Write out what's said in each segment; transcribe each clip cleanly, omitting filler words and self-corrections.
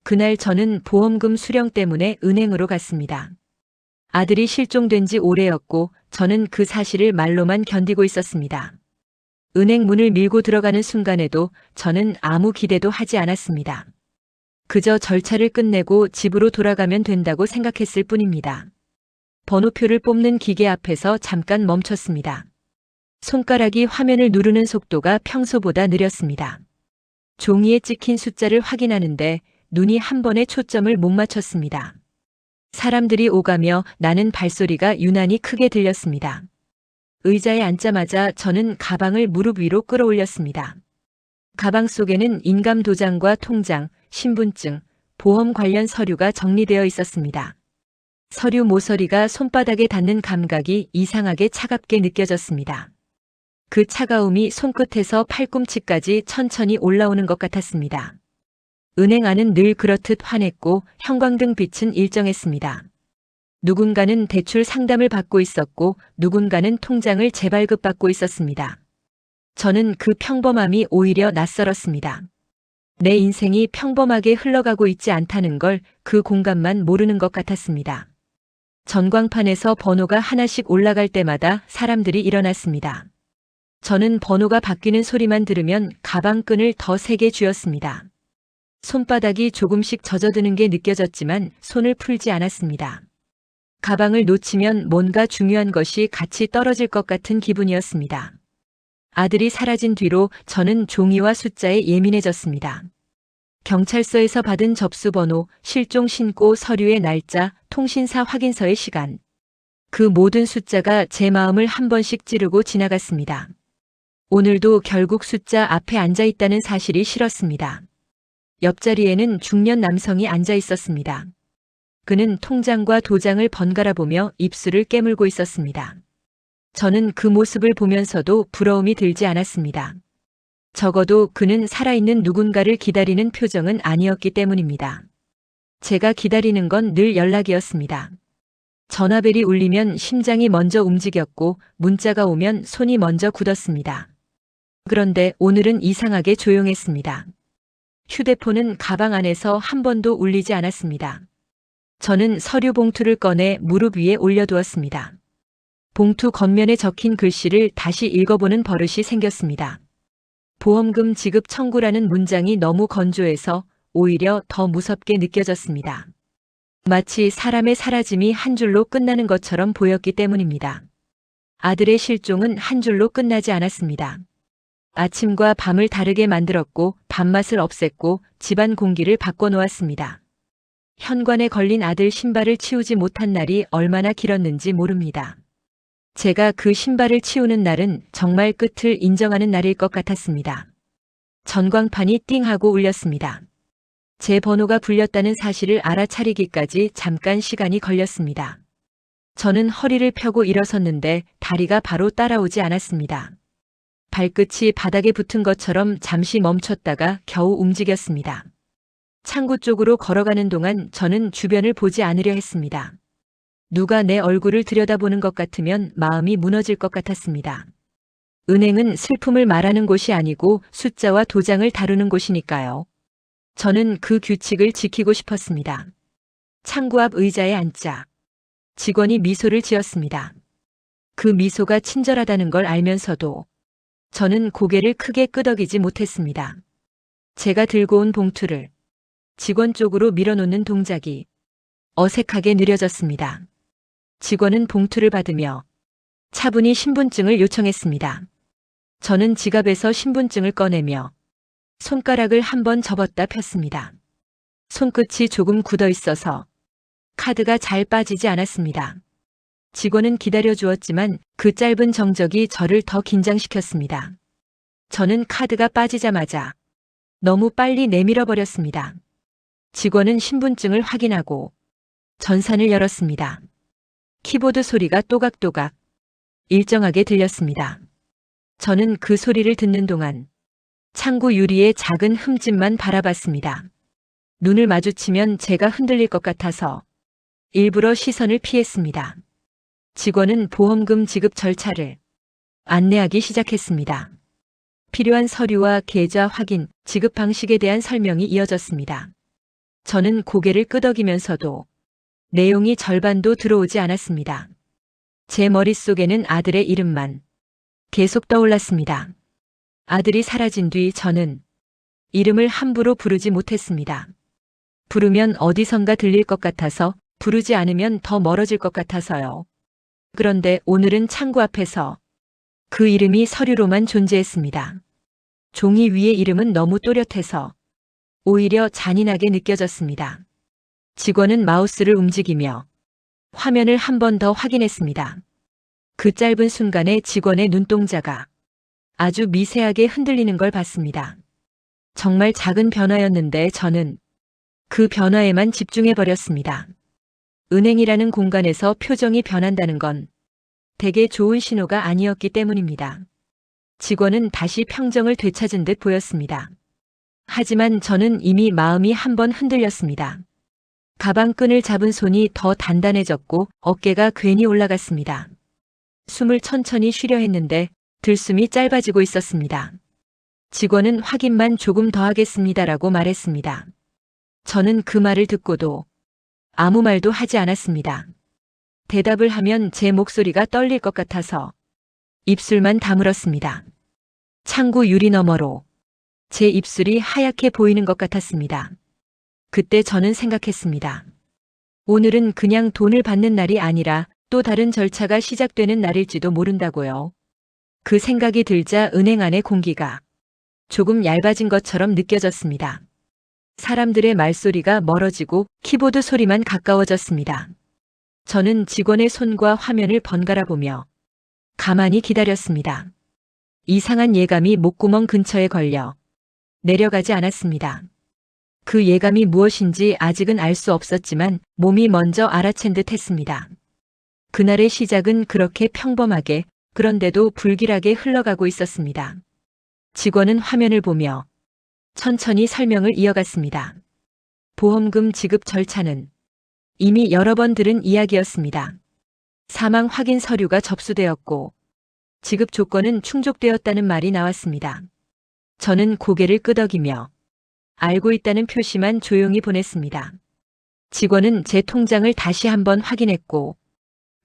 그날 저는 보험금 수령 때문에 은행으로 갔습니다. 아들이 실종된 지 오래였고 저는 그 사실을 말로만 견디고 있었습니다. 은행 문을 밀고 들어가는 순간에도 저는 아무 기대도 하지 않았습니다. 그저 절차를 끝내고 집으로 돌아가면 된다고 생각했을 뿐입니다. 번호표를 뽑는 기계 앞에서 잠깐 멈췄습니다. 손가락이 화면을 누르는 속도가 평소보다 느렸습니다. 종이에 찍힌 숫자를 확인하는데 눈이 한 번에 초점을 못 맞췄습니다. 사람들이 오가며 나는 발소리가 유난히 크게 들렸습니다. 의자에 앉자마자 저는 가방을 무릎 위로 끌어올렸습니다. 가방 속에는 인감 도장과 통장, 신분증, 보험 관련 서류가 정리되어 있었습니다. 서류 모서리가 손바닥에 닿는 감각이 이상하게 차갑게 느껴졌습니다. 그 차가움이 손끝에서 팔꿈치까지 천천히 올라오는 것 같았습니다. 은행 안은 늘 그렇듯 환했고 형광등 빛은 일정했습니다. 누군가는 대출 상담을 받고 있었고 누군가는 통장을 재발급받고 있었습니다. 저는 그 평범함이 오히려 낯설었습니다. 내 인생이 평범하게 흘러가고 있지 않다는 걸 그 공간만 모르는 것 같았습니다. 전광판에서 번호가 하나씩 올라갈 때마다 사람들이 일어났습니다. 저는 번호가 바뀌는 소리만 들으면 가방 끈을 더 세게 쥐었습니다. 손바닥이 조금씩 젖어드는 게 느껴졌지만 손을 풀지 않았습니다. 가방을 놓치면 뭔가 중요한 것이 같이 떨어질 것 같은 기분이었습니다. 아들이 사라진 뒤로 저는 종이와 숫자에 예민해졌습니다. 경찰서에서 받은 접수번호, 실종 신고 서류의 날짜, 통신사 확인서의 시간. 그 모든 숫자가 제 마음을 한 번씩 찌르고 지나갔습니다. 오늘도 결국 숫자 앞에 앉아 있다는 사실이 싫었습니다. 옆자리에는 중년 남성이 앉아 있었습니다. 그는 통장과 도장을 번갈아 보며 입술을 깨물고 있었습니다. 저는 그 모습을 보면서도 부러움이 들지 않았습니다. 적어도 그는 살아있는 누군가를 기다리는 표정은 아니었기 때문입니다. 제가 기다리는 건 늘 연락이었습니다. 전화벨이 울리면 심장이 먼저 움직였고 문자가 오면 손이 먼저 굳었습니다. 그런데 오늘은 이상하게 조용했습니다. 휴대폰은 가방 안에서 한 번도 울리지 않았습니다. 저는 서류 봉투를 꺼내 무릎 위에 올려두었습니다. 봉투 겉면에 적힌 글씨를 다시 읽어보는 버릇이 생겼습니다. 보험금 지급 청구라는 문장이 너무 건조해서 오히려 더 무섭게 느껴졌습니다. 마치 사람의 사라짐이 한 줄로 끝나는 것처럼 보였기 때문입니다. 아들의 실종은 한 줄로 끝나지 않았습니다. 아침과 밤을 다르게 만들었고 밥맛을 없앴고 집안 공기를 바꿔놓았습니다. 현관에 걸린 아들 신발을 치우지 못한 날이 얼마나 길었는지 모릅니다. 제가 그 신발을 치우는 날은 정말 끝을 인정하는 날일 것 같았습니다. 전광판이 띵 하고 울렸습니다. 제 번호가 불렸다는 사실을 알아차리기까지 잠깐 시간이 걸렸습니다. 저는 허리를 펴고 일어섰는데 다리가 바로 따라오지 않았습니다. 발끝이 바닥에 붙은 것처럼 잠시 멈췄다가 겨우 움직였습니다. 창구 쪽으로 걸어가는 동안 저는 주변을 보지 않으려 했습니다. 누가 내 얼굴을 들여다보는 것 같으면 마음이 무너질 것 같았습니다. 은행은 슬픔을 말하는 곳이 아니고 숫자와 도장을 다루는 곳이니까요. 저는 그 규칙을 지키고 싶었습니다. 창구 앞 의자에 앉자. 직원이 미소를 지었습니다. 그 미소가 친절하다는 걸 알면서도 저는 고개를 크게 끄덕이지 못했습니다. 제가 들고 온 봉투를 직원 쪽으로 밀어놓는 동작이 어색하게 느려졌습니다. 직원은 봉투를 받으며 차분히 신분증을 요청했습니다. 저는 지갑에서 신분증을 꺼내며 손가락을 한번 접었다 폈습니다. 손끝이 조금 굳어 있어서 카드가 잘 빠지지 않았습니다. 직원은 기다려주었지만 그 짧은 정적이 저를 더 긴장시켰습니다. 저는 카드가 빠지자마자 너무 빨리 내밀어 버렸습니다. 직원은 신분증을 확인하고 전산을 열었습니다. 키보드 소리가 또각또각 일정하게 들렸습니다. 저는 그 소리를 듣는 동안 창구 유리의 작은 흠집만 바라봤습니다. 눈을 마주치면 제가 흔들릴 것 같아서 일부러 시선을 피했습니다. 직원은 보험금 지급 절차를 안내하기 시작했습니다. 필요한 서류와 계좌 확인, 지급 방식에 대한 설명이 이어졌습니다. 저는 고개를 끄덕이면서도 내용이 절반도 들어오지 않았습니다. 제 머릿속에는 아들의 이름만 계속 떠올랐습니다. 아들이 사라진 뒤 저는 이름을 함부로 부르지 못했습니다. 부르면 어디선가 들릴 것 같아서, 부르지 않으면 더 멀어질 것 같아서요. 그런데 오늘은 창구 앞에서 그 이름이 서류로만 존재했습니다. 종이 위의 이름은 너무 또렷해서 오히려 잔인하게 느껴졌습니다. 직원은 마우스를 움직이며 화면을 한 번 더 확인했습니다. 그 짧은 순간에 직원의 눈동자가 아주 미세하게 흔들리는 걸 봤습니다. 정말 작은 변화였는데 저는 그 변화에만 집중해버렸습니다. 은행이라는 공간에서 표정이 변한다는 건 되게 좋은 신호가 아니었기 때문입니다. 직원은 다시 평정을 되찾은 듯 보였습니다. 하지만 저는 이미 마음이 한 번 흔들렸습니다. 가방끈을 잡은 손이 더 단단해졌고 어깨가 괜히 올라갔습니다. 숨을 천천히 쉬려 했는데 들숨이 짧아지고 있었습니다. 직원은 확인만 조금 더 하겠습니다라고 말했습니다. 저는 그 말을 듣고도 아무 말도 하지 않았습니다. 대답을 하면 제 목소리가 떨릴 것 같아서 입술만 다물었습니다. 창구 유리 너머로 제 입술이 하얗게 보이는 것 같았습니다. 그때 저는 생각했습니다. 오늘은 그냥 돈을 받는 날이 아니라 또 다른 절차가 시작되는 날일지도 모른다고요. 그 생각이 들자 은행 안의 공기가 조금 얇아진 것처럼 느껴졌습니다. 사람들의 말소리가 멀어지고 키보드 소리만 가까워졌습니다. 저는 직원의 손과 화면을 번갈아 보며 가만히 기다렸습니다. 이상한 예감이 목구멍 근처에 걸려 내려가지 않았습니다. 그 예감이 무엇인지 아직은 알 수 없었지만 몸이 먼저 알아챈 듯 했습니다. 그날의 시작은 그렇게 평범하게, 그런데도 불길하게 흘러가고 있었습니다. 직원은 화면을 보며 천천히 설명을 이어갔습니다. 보험금 지급 절차는 이미 여러 번 들은 이야기였습니다. 사망 확인 서류가 접수되었고 지급 조건은 충족되었다는 말이 나왔습니다. 저는 고개를 끄덕이며 알고 있다는 표시만 조용히 보냈습니다. 직원은 제 통장을 다시 한번 확인했고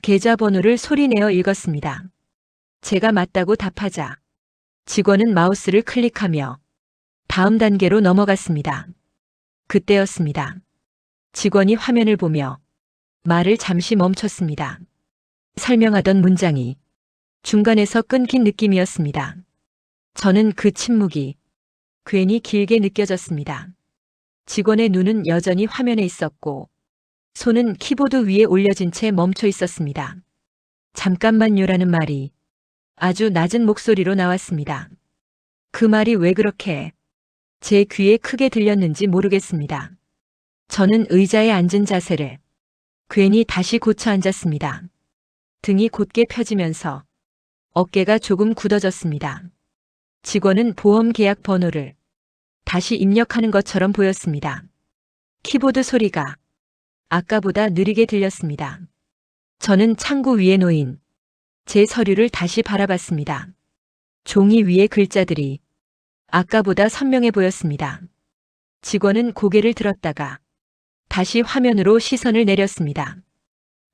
계좌번호를 소리내어 읽었습니다. 제가 맞다고 답하자 직원은 마우스를 클릭하며 다음 단계로 넘어갔습니다. 그때였습니다. 직원이 화면을 보며 말을 잠시 멈췄습니다. 설명하던 문장이 중간에서 끊긴 느낌이었습니다. 저는 그 침묵이 괜히 길게 느껴졌습니다. 직원의 눈은 여전히 화면에 있었고 손은 키보드 위에 올려진 채 멈춰 있었습니다. 잠깐만요라는 말이 아주 낮은 목소리로 나왔습니다. 그 말이 왜 그렇게 제 귀에 크게 들렸는지 모르겠습니다. 저는 의자에 앉은 자세를 괜히 다시 고쳐 앉았습니다. 등이 곧게 펴지면서 어깨가 조금 굳어졌습니다. 직원은 보험 계약 번호를 다시 입력하는 것처럼 보였습니다. 키보드 소리가 아까보다 느리게 들렸습니다. 저는 창구 위에 놓인 제 서류를 다시 바라봤습니다. 종이 위의 글자들이 아까보다 선명해 보였습니다. 직원은 고개를 들었다가 다시 화면으로 시선을 내렸습니다.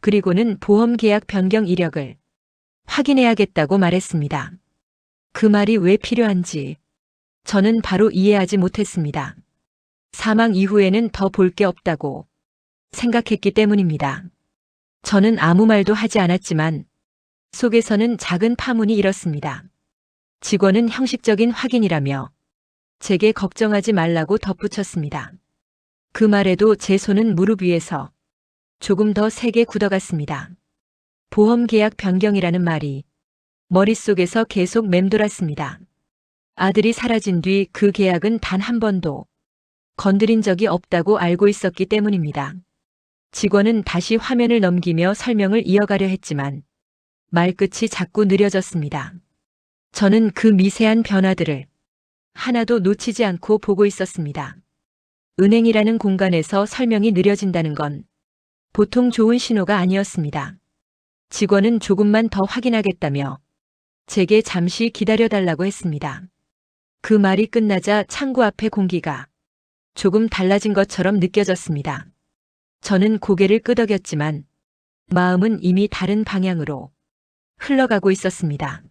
그리고는 보험 계약 변경 이력을 확인해야겠다고 말했습니다. 그 말이 왜 필요한지 저는 바로 이해하지 못했습니다. 사망 이후에는 더 볼 게 없다고 생각했기 때문입니다. 저는 아무 말도 하지 않았지만 속에서는 작은 파문이 일었습니다. 직원은 형식적인 확인이라며 제게 걱정하지 말라고 덧붙였습니다. 그 말에도 제 손은 무릎 위에서 조금 더 세게 굳어갔습니다. 보험 계약 변경이라는 말이 머릿속에서 계속 맴돌았습니다. 아들이 사라진 뒤 그 계약은 단 한 번도 건드린 적이 없다고 알고 있었기 때문입니다. 직원은 다시 화면을 넘기며 설명을 이어가려 했지만 말끝이 자꾸 느려졌습니다. 저는 그 미세한 변화들을 하나도 놓치지 않고 보고 있었습니다. 은행이라는 공간에서 설명이 느려진다는 건 보통 좋은 신호가 아니었습니다. 직원은 조금만 더 확인하겠다며 제게 잠시 기다려달라고 했습니다. 그 말이 끝나자 창구 앞의 공기가 조금 달라진 것처럼 느껴졌습니다. 저는 고개를 끄덕였지만 마음은 이미 다른 방향으로 흘러가고 있었습니다.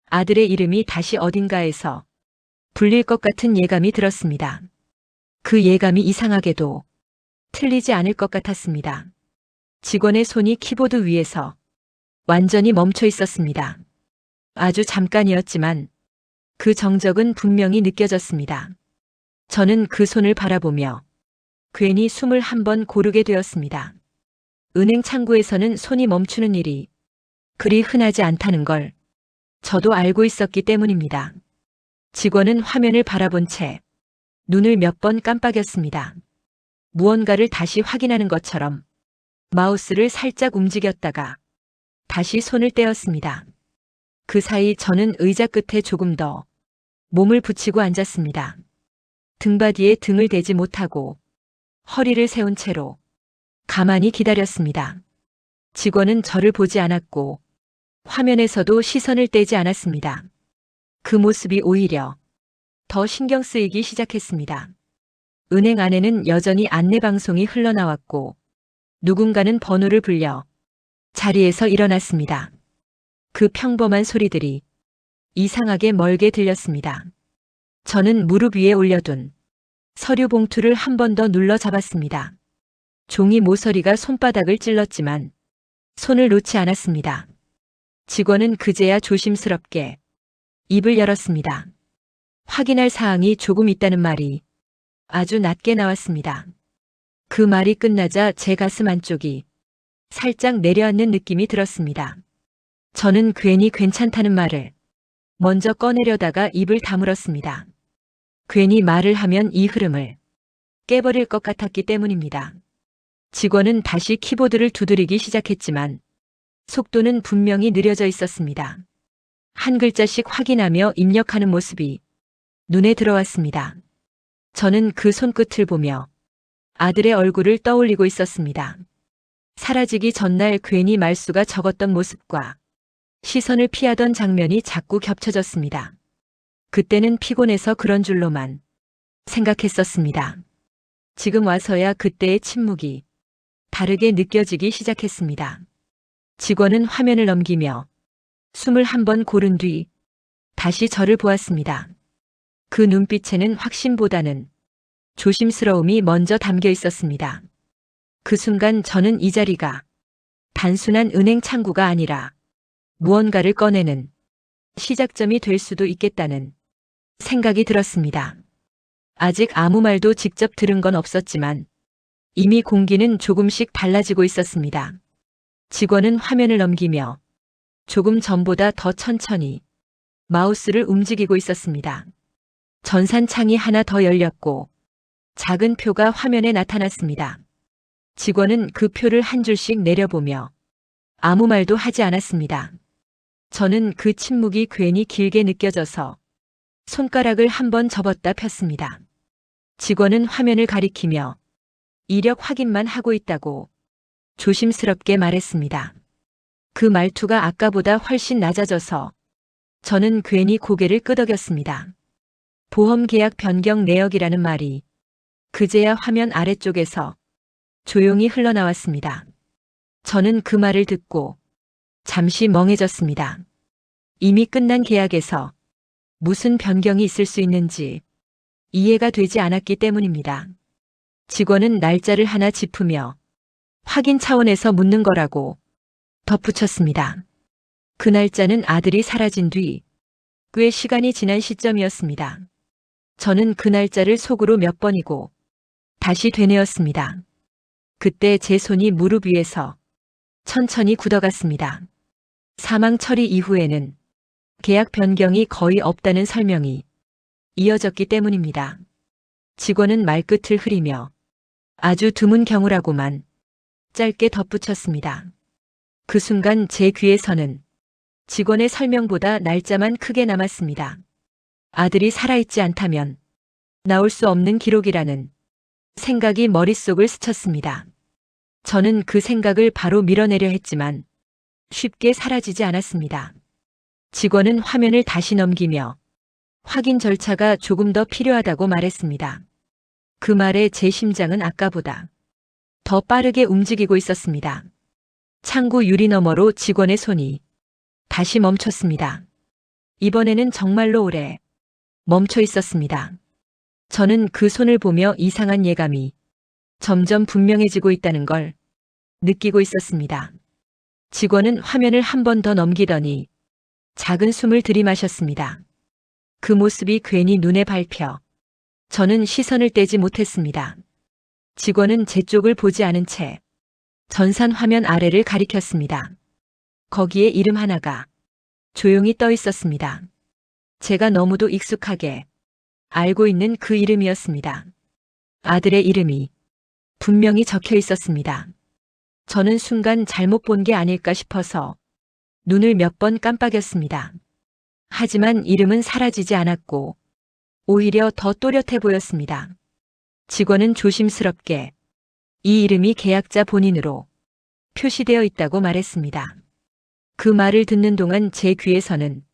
아들의 이름이 다시 어딘가에서 불릴 것 같은 예감이 들었습니다. 그 예감이 이상하게도 틀리지 않을 것 같았습니다. 직원의 손이 키보드 위에서 완전히 멈춰 있었습니다. 아주 잠깐이었지만 그 정적은 분명히 느껴졌습니다. 저는 그 손을 바라보며 괜히 숨을 한번 고르게 되었습니다. 은행 창구에서는 손이 멈추는 일이 그리 흔하지 않다는 걸 저도 알고 있었기 때문입니다. 직원은 화면을 바라본 채 눈을 몇 번 깜빡였습니다. 무언가를 다시 확인하는 것처럼 마우스를 살짝 움직였다가 다시 손을 떼었습니다. 그 사이 저는 의자 끝에 조금 더 몸을 붙이고 앉았습니다. 등받이에 등을 대지 못하고 허리를 세운 채로 가만히 기다렸습니다. 직원은 저를 보지 않았고 화면에서도 시선을 떼지 않았습니다. 그 모습이 오히려 더 신경 쓰이기 시작했습니다. 은행 안에는 여전히 안내방송이 흘러나왔고 누군가는 번호를 불려 자리에서 일어났습니다. 그 평범한 소리들이 이상하게 멀게 들렸습니다. 저는 무릎 위에 올려둔 서류 봉투를 한 번 더 눌러 잡았습니다. 종이 모서리가 손바닥을 찔렀지만 손을 놓지 않았습니다. 직원은 그제야 조심스럽게 입을 열었습니다. 확인할 사항이 조금 있다는 말이 아주 낮게 나왔습니다. 그 말이 끝나자 제 가슴 안쪽이 살짝 내려앉는 느낌이 들었습니다. 저는 괜히 괜찮다는 말을 먼저 꺼내려다가 입을 다물었습니다. 괜히 말을 하면 이 흐름을 깨버릴 것 같았기 때문입니다. 직원은 다시 키보드를 두드리기 시작했지만 속도는 분명히 느려져 있었습니다. 한 글자씩 확인하며 입력하는 모습이 눈에 들어왔습니다. 저는 그 손끝을 보며 아들의 얼굴을 떠올리고 있었습니다. 사라지기 전날 괜히 말수가 적었던 모습과 시선을 피하던 장면이 자꾸 겹쳐졌습니다. 그때는 피곤해서 그런 줄로만 생각했었습니다. 지금 와서야 그때의 침묵이 다르게 느껴지기 시작했습니다. 직원은 화면을 넘기며 숨을 한 번 고른 뒤 다시 저를 보았습니다. 그 눈빛에는 확신보다는 조심스러움이 먼저 담겨 있었습니다. 그 순간 저는 이 자리가 단순한 은행 창구가 아니라 무언가를 꺼내는 시작점이 될 수도 있겠다는 생각이 들었습니다. 아직 아무 말도 직접 들은 건 없었지만 이미 공기는 조금씩 달라지고 있었습니다. 직원은 화면을 넘기며 조금 전보다 더 천천히 마우스를 움직이고 있었습니다. 전산창이 하나 더 열렸고 작은 표가 화면에 나타났습니다. 직원은 그 표를 한 줄씩 내려보며 아무 말도 하지 않았습니다. 저는 그 침묵이 괜히 길게 느껴져서 손가락을 한 번 접었다 폈습니다. 직원은 화면을 가리키며 이력 확인만 하고 있다고 조심스럽게 말했습니다. 그 말투가 아까보다 훨씬 낮아져서 저는 괜히 고개를 끄덕였습니다. 보험 계약 변경 내역이라는 말이 그제야 화면 아래쪽에서 조용히 흘러나왔습니다. 저는 그 말을 듣고 잠시 멍해졌습니다. 이미 끝난 계약에서 무슨 변경이 있을 수 있는지 이해가 되지 않았기 때문입니다. 직원은 날짜를 하나 짚으며 확인 차원에서 묻는 거라고 덧붙였습니다. 그 날짜는 아들이 사라진 뒤 꽤 시간이 지난 시점이었습니다. 저는 그 날짜를 속으로 몇 번이고 다시 되뇌었습니다. 그때 제 손이 무릎 위에서 천천히 굳어갔습니다. 사망 처리 이후에는 계약 변경이 거의 없다는 설명이 이어졌기 때문입니다. 직원은 말끝을 흐리며 아주 드문 경우라고만 짧게 덧붙였습니다. 그 순간 제 귀에서는 직원의 설명보다 날짜만 크게 남았습니다. 아들이 살아있지 않다면 나올 수 없는 기록이라는 생각이 머릿속을 스쳤습니다. 저는 그 생각을 바로 밀어내려 했지만 쉽게 사라지지 않았습니다. 직원은 화면을 다시 넘기며 확인 절차가 조금 더 필요하다고 말했습니다. 그 말에 제 심장은 아까보다 더 빠르게 움직이고 있었습니다. 창구 유리 너머로 직원의 손이 다시 멈췄습니다. 이번에는 정말로 오래 멈춰 있었습니다. 저는 그 손을 보며 이상한 예감이 점점 분명해지고 있다는 걸 느끼고 있었습니다. 직원은 화면을 한 번 더 넘기더니 작은 숨을 들이마셨습니다. 그 모습이 괜히 눈에 밟혀 저는 시선을 떼지 못했습니다. 직원은 제 쪽을 보지 않은 채 전산 화면 아래를 가리켰습니다. 거기에 이름 하나가 조용히 떠 있었습니다. 제가 너무도 익숙하게 알고 있는 그 이름이었습니다. 아들의 이름이 분명히 적혀 있었습니다. 저는 순간 잘못 본 게 아닐까 싶어서 눈을 몇 번 깜빡였습니다. 하지만 이름은 사라지지 않았고 오히려 더 또렷해 보였습니다. 직원은 조심스럽게 이 이름이 계약자 본인으로 표시되어 있다고 말했습니다. 그 말을 듣는 동안 제 귀에서는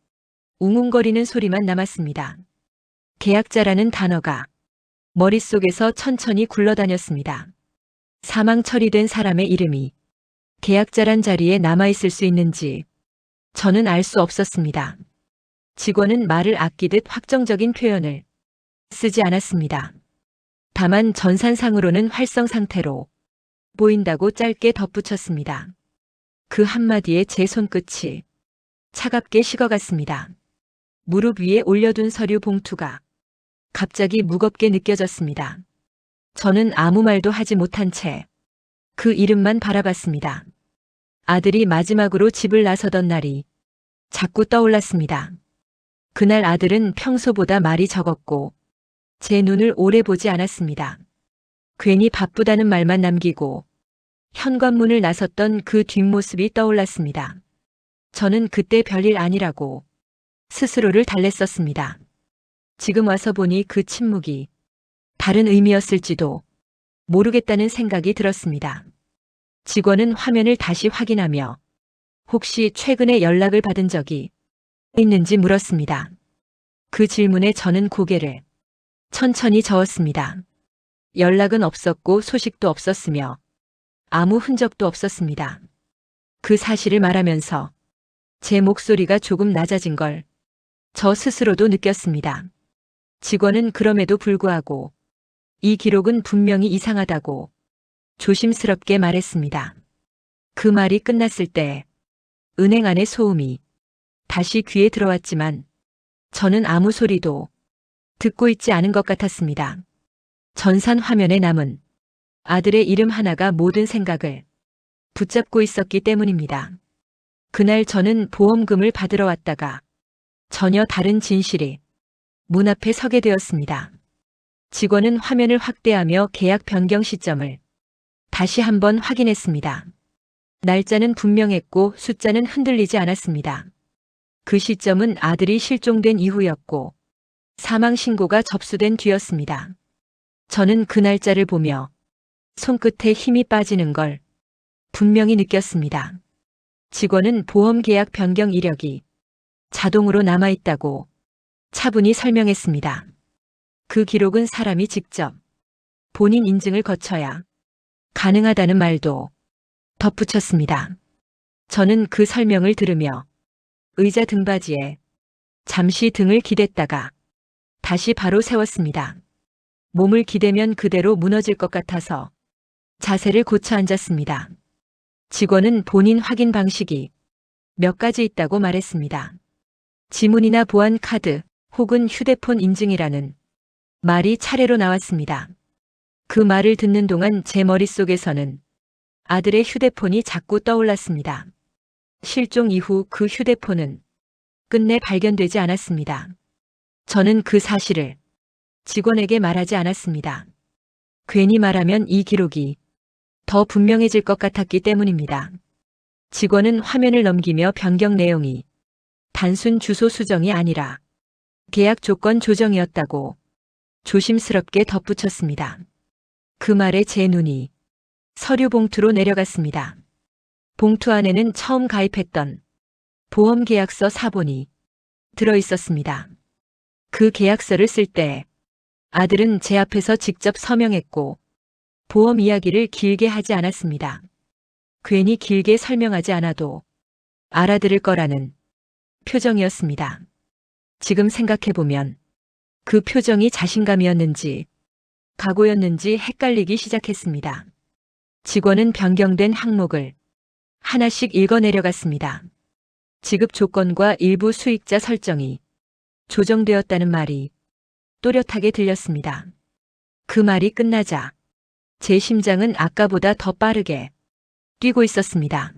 웅웅거리는 소리만 남았습니다. 계약자라는 단어가 머릿속에서 천천히 굴러다녔습니다. 사망 처리된 사람의 이름이 계약자란 자리에 남아있을 수 있는지 저는 알 수 없었습니다. 직원은 말을 아끼듯 확정적인 표현을 쓰지 않았습니다. 다만 전산상으로는 활성 상태로 보인다고 짧게 덧붙였습니다. 그 한마디에 제 손끝이 차갑게 식어갔습니다. 무릎 위에 올려둔 서류 봉투가 갑자기 무겁게 느껴졌습니다. 저는 아무 말도 하지 못한 채 그 이름만 바라봤습니다. 아들이 마지막으로 집을 나서던 날이 자꾸 떠올랐습니다. 그날 아들은 평소보다 말이 적었고 제 눈을 오래 보지 않았습니다. 괜히 바쁘다는 말만 남기고 현관문을 나섰던 그 뒷모습이 떠올랐습니다. 저는 그때 별일 아니라고 스스로를 달랬었습니다. 지금 와서 보니 그 침묵이 다른 의미였을지도 모르겠다는 생각이 들었습니다. 직원은 화면을 다시 확인하며 혹시 최근에 연락을 받은 적이 있는지 물었습니다. 그 질문에 저는 고개를 천천히 저었습니다. 연락은 없었고 소식도 없었으며 아무 흔적도 없었습니다. 그 사실을 말하면서 제 목소리가 조금 낮아진 걸 저 스스로도 느꼈습니다. 직원은 그럼에도 불구하고 이 기록은 분명히 이상하다고 조심스럽게 말했습니다. 그 말이 끝났을 때 은행 안의 소음이 다시 귀에 들어왔지만 저는 아무 소리도 듣고 있지 않은 것 같았습니다. 전산 화면에 남은 아들의 이름 하나가 모든 생각을 붙잡고 있었기 때문입니다. 그날 저는 보험금을 받으러 왔다가 전혀 다른 진실이 문 앞에 서게 되었습니다. 직원은 화면을 확대하며 계약 변경 시점을 다시 한번 확인했습니다. 날짜는 분명했고 숫자는 흔들리지 않았습니다. 그 시점은 아들이 실종된 이후였고 사망 신고가 접수된 뒤였습니다. 저는 그 날짜를 보며 손끝에 힘이 빠지는 걸 분명히 느꼈습니다. 직원은 보험 계약 변경 이력이 자동으로 남아있다고 차분히 설명했습니다. 그 기록은 사람이 직접 본인 인증을 거쳐야 가능하다는 말도 덧붙였습니다. 저는 그 설명을 들으며 의자 등받이에 잠시 등을 기댔다가 다시 바로 세웠습니다. 몸을 기대면 그대로 무너질 것 같아서 자세를 고쳐 앉았습니다. 직원은 본인 확인 방식이 몇 가지 있다고 말했습니다. 지문이나 보안 카드 혹은 휴대폰 인증이라는 말이 차례로 나왔습니다. 그 말을 듣는 동안 제 머릿속에서는 아들의 휴대폰이 자꾸 떠올랐습니다. 실종 이후 그 휴대폰은 끝내 발견되지 않았습니다. 저는 그 사실을 직원에게 말하지 않았습니다. 괜히 말하면 이 기록이 더 분명해질 것 같았기 때문입니다. 직원은 화면을 넘기며 변경 내용이 단순 주소 수정이 아니라 계약 조건 조정이었다고 조심스럽게 덧붙였습니다. 그 말에 제 눈이 서류 봉투로 내려갔습니다. 봉투 안에는 처음 가입했던 보험 계약서 사본이 들어 있었습니다. 그 계약서를 쓸 때 아들은 제 앞에서 직접 서명했고 보험 이야기를 길게 하지 않았습니다. 괜히 길게 설명하지 않아도 알아들을 거라는 표정이었습니다. 지금 생각해보면 그 표정이 자신감이었는지 각오였는지 헷갈리기 시작했습니다. 직원은 변경된 항목을 하나씩 읽어내려갔습니다. 지급 조건과 일부 수익자 설정이 조정되었다는 말이 또렷하게 들렸습니다. 그 말이 끝나자 제 심장은 아까보다 더 빠르게 뛰고 있었습니다.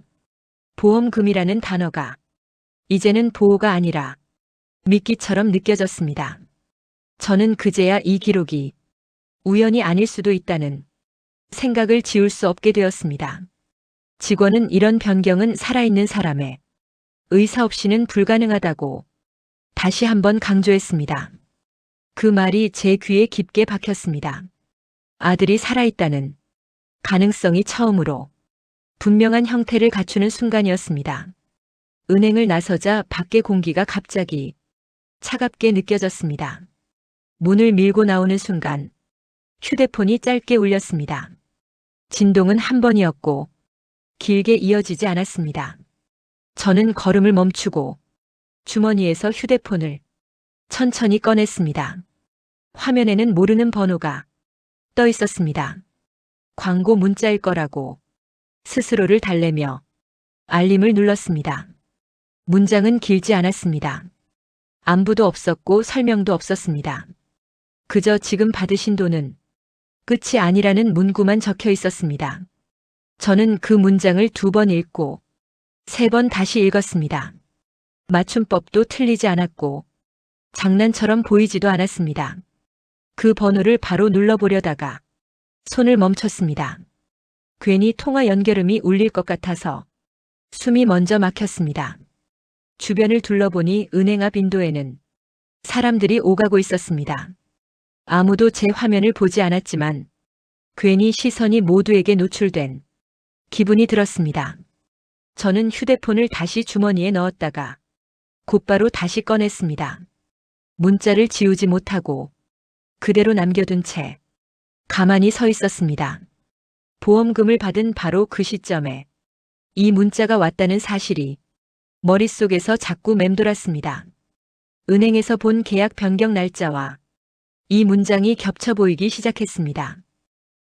보험금이라는 단어가 이제는 보호가 아니라 미끼처럼 느껴졌습니다. 저는 그제야 이 기록이 우연이 아닐 수도 있다는 생각을 지울 수 없게 되었습니다. 직원은 이런 변경은 살아있는 사람의 의사 없이는 불가능하다고 다시 한번 강조했습니다. 그 말이 제 귀에 깊게 박혔습니다. 아들이 살아있다는 가능성이 처음으로 분명한 형태를 갖추는 순간이었습니다. 은행을 나서자 밖의 공기가 갑자기 차갑게 느껴졌습니다. 문을 밀고 나오는 순간 휴대폰이 짧게 울렸습니다. 진동은 한 번이었고 길게 이어지지 않았습니다. 저는 걸음을 멈추고 주머니에서 휴대폰을 천천히 꺼냈습니다. 화면에는 모르는 번호가 떠 있었습니다. 광고 문자일 거라고 스스로를 달래며 알림을 눌렀습니다. 문장은 길지 않았습니다. 안부도 없었고 설명도 없었습니다. 그저 지금 받으신 돈은 끝이 아니라는 문구만 적혀 있었습니다. 저는 그 문장을 2번 읽고 3번 다시 읽었습니다. 맞춤법도 틀리지 않았고 장난처럼 보이지도 않았습니다. 그 번호를 바로 눌러보려다가 손을 멈췄습니다. 괜히 통화 연결음이 울릴 것 같아서 숨이 먼저 막혔습니다. 주변을 둘러보니 은행 앞 인도에는 사람들이 오가고 있었습니다. 아무도 제 화면을 보지 않았지만 괜히 시선이 모두에게 노출된 기분이 들었습니다. 저는 휴대폰을 다시 주머니에 넣었다가 곧바로 다시 꺼냈습니다. 문자를 지우지 못하고 그대로 남겨둔 채 가만히 서 있었습니다. 보험금을 받은 바로 그 시점에 이 문자가 왔다는 사실이 머릿속에서 자꾸 맴돌았습니다. 은행에서 본 계약 변경 날짜와 이 문장이 겹쳐 보이기 시작했습니다.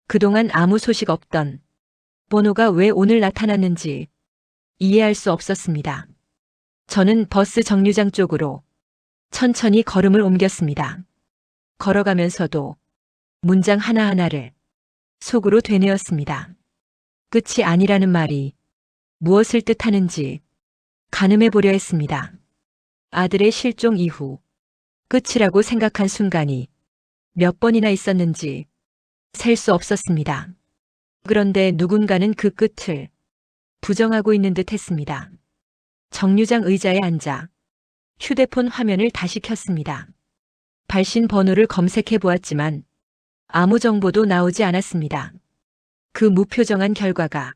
그동안 아무 소식 없던 번호가 왜 오늘 나타났는지 이해할 수 없었습니다. 저는 버스 정류장 쪽으로 천천히 걸음을 옮겼습니다. 걸어가면서도 문장 하나하나를 속으로 되뇌었습니다. 끝이 아니라는 말이 무엇을 뜻하는지 가늠해 보려 했습니다. 아들의 실종 이후 끝이라고 생각한 순간이 몇 번이나 있었는지 셀 수 없었습니다. 그런데 누군가는 그 끝을 부정하고 있는 듯 했습니다. 정류장 의자에 앉아 휴대폰 화면을 다시 켰습니다. 발신 번호를 검색해 보았지만 아무 정보도 나오지 않았습니다. 그 무표정한 결과가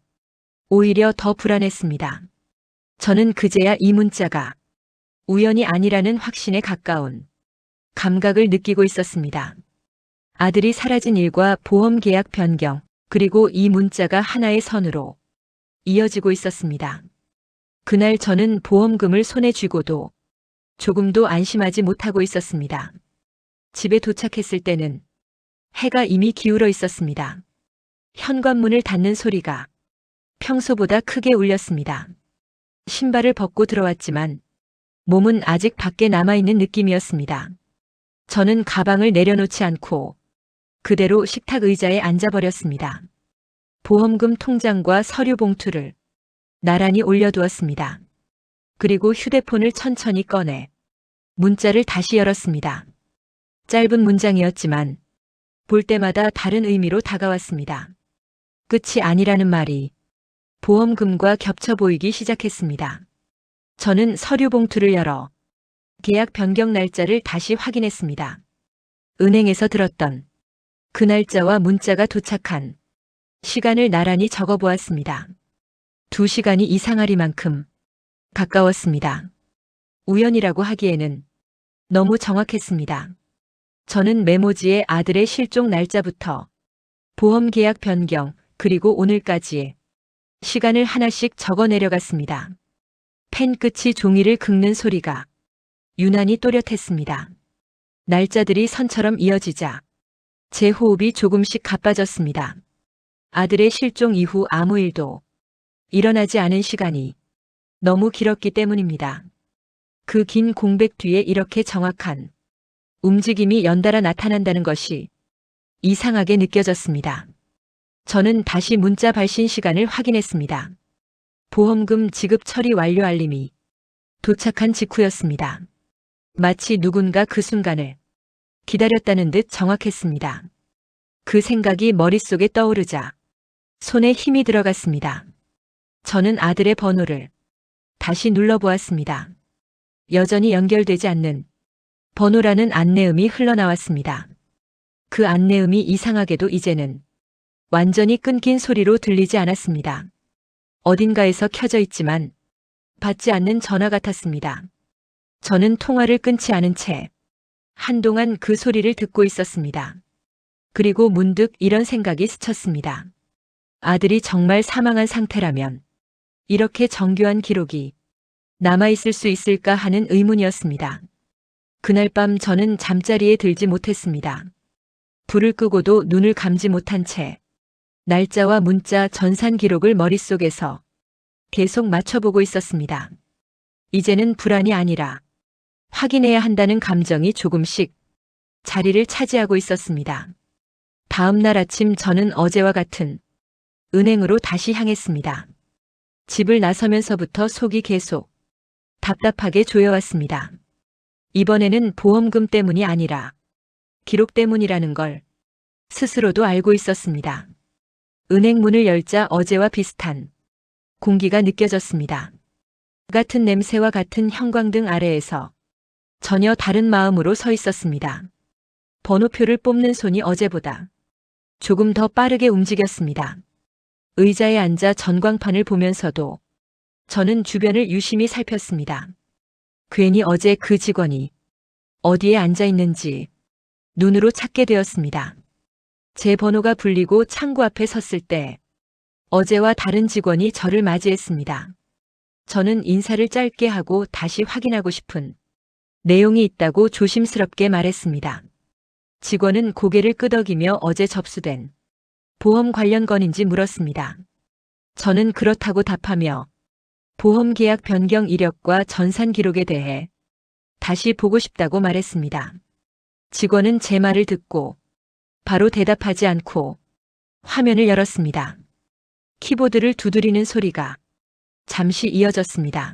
오히려 더 불안했습니다. 저는 그제야 이 문자가 우연이 아니라는 확신에 가까운 감각을 느끼고 있었습니다. 아들이 사라진 일과 보험 계약 변경, 그리고 이 문자가 하나의 선으로 이어지고 있었습니다. 그날 저는 보험금을 손에 쥐고도 조금도 안심하지 못하고 있었습니다. 집에 도착했을 때는 해가 이미 기울어 있었습니다. 현관문을 닫는 소리가 평소보다 크게 울렸습니다. 신발을 벗고 들어왔지만 몸은 아직 밖에 남아있는 느낌이었습니다. 저는 가방을 내려놓지 않고 그대로 식탁 의자에 앉아버렸습니다. 보험금 통장과 서류 봉투를 나란히 올려두었습니다. 그리고 휴대폰을 천천히 꺼내 문자를 다시 열었습니다. 짧은 문장이었지만 볼 때마다 다른 의미로 다가왔습니다. 끝이 아니라는 말이 보험금과 겹쳐 보이기 시작했습니다. 저는 서류 봉투를 열어 계약 변경 날짜를 다시 확인했습니다. 은행에서 들었던 그 날짜와 문자가 도착한 시간을 나란히 적어보았습니다. 2시간이 이상하리만큼 가까웠습니다. 우연이라고 하기에는 너무 정확했습니다. 저는 메모지에 아들의 실종 날짜부터 보험 계약 변경, 그리고 오늘까지의 시간을 하나씩 적어 내려갔습니다. 펜 끝이 종이를 긁는 소리가 유난히 또렷했습니다. 날짜들이 선처럼 이어지자 제 호흡이 조금씩 가빠졌습니다. 아들의 실종 이후 아무 일도 일어나지 않은 시간이 너무 길었기 때문입니다. 그 긴 공백 뒤에 이렇게 정확한 움직임이 연달아 나타난다는 것이 이상하게 느껴졌습니다. 저는 다시 문자 발신 시간을 확인했습니다. 보험금 지급 처리 완료 알림이 도착한 직후였습니다. 마치 누군가 그 순간을 기다렸다는 듯 정확했습니다. 그 생각이 머릿속에 떠오르자 손에 힘이 들어갔습니다. 저는 아들의 번호를 다시 눌러보았습니다. 여전히 연결되지 않는 번호라는 안내음이 흘러나왔습니다. 그 안내음이 이상하게도 이제는 완전히 끊긴 소리로 들리지 않았습니다. 어딘가에서 켜져 있지만 받지 않는 전화 같았습니다. 저는 통화를 끊지 않은 채 한동안 그 소리를 듣고 있었습니다. 그리고 문득 이런 생각이 스쳤습니다. 아들이 정말 사망한 상태라면 이렇게 정교한 기록이 남아있을 수 있을까 하는 의문이었습니다. 그날 밤 저는 잠자리에 들지 못했습니다. 불을 끄고도 눈을 감지 못한 채 날짜와 문자 전산 기록을 머릿속에서 계속 맞춰보고 있었습니다. 이제는 불안이 아니라 확인해야 한다는 감정이 조금씩 자리를 차지하고 있었습니다. 다음 날 아침 저는 어제와 같은 은행으로 다시 향했습니다. 집을 나서면서부터 속이 계속 답답하게 조여왔습니다. 이번에는 보험금 때문이 아니라 기록 때문이라는 걸 스스로도 알고 있었습니다. 은행 문을 열자 어제와 비슷한 공기가 느껴졌습니다. 같은 냄새와 같은 형광등 아래에서 전혀 다른 마음으로 서 있었습니다. 번호표를 뽑는 손이 어제보다 조금 더 빠르게 움직였습니다. 의자에 앉아 전광판을 보면서도 저는 주변을 유심히 살폈습니다. 괜히 어제 그 직원이 어디에 앉아 있는지 눈으로 찾게 되었습니다. 제 번호가 불리고 창구 앞에 섰을 때 어제와 다른 직원이 저를 맞이했습니다. 저는 인사를 짧게 하고 다시 확인하고 싶은 내용이 있다고 조심스럽게 말했습니다. 직원은 고개를 끄덕이며 어제 접수된 보험 관련 건인지 물었습니다. 저는 그렇다고 답하며 보험 계약 변경 이력과 전산 기록에 대해 다시 보고 싶다고 말했습니다. 직원은 제 말을 듣고 바로 대답하지 않고 화면을 열었습니다. 키보드를 두드리는 소리가 잠시 이어졌습니다.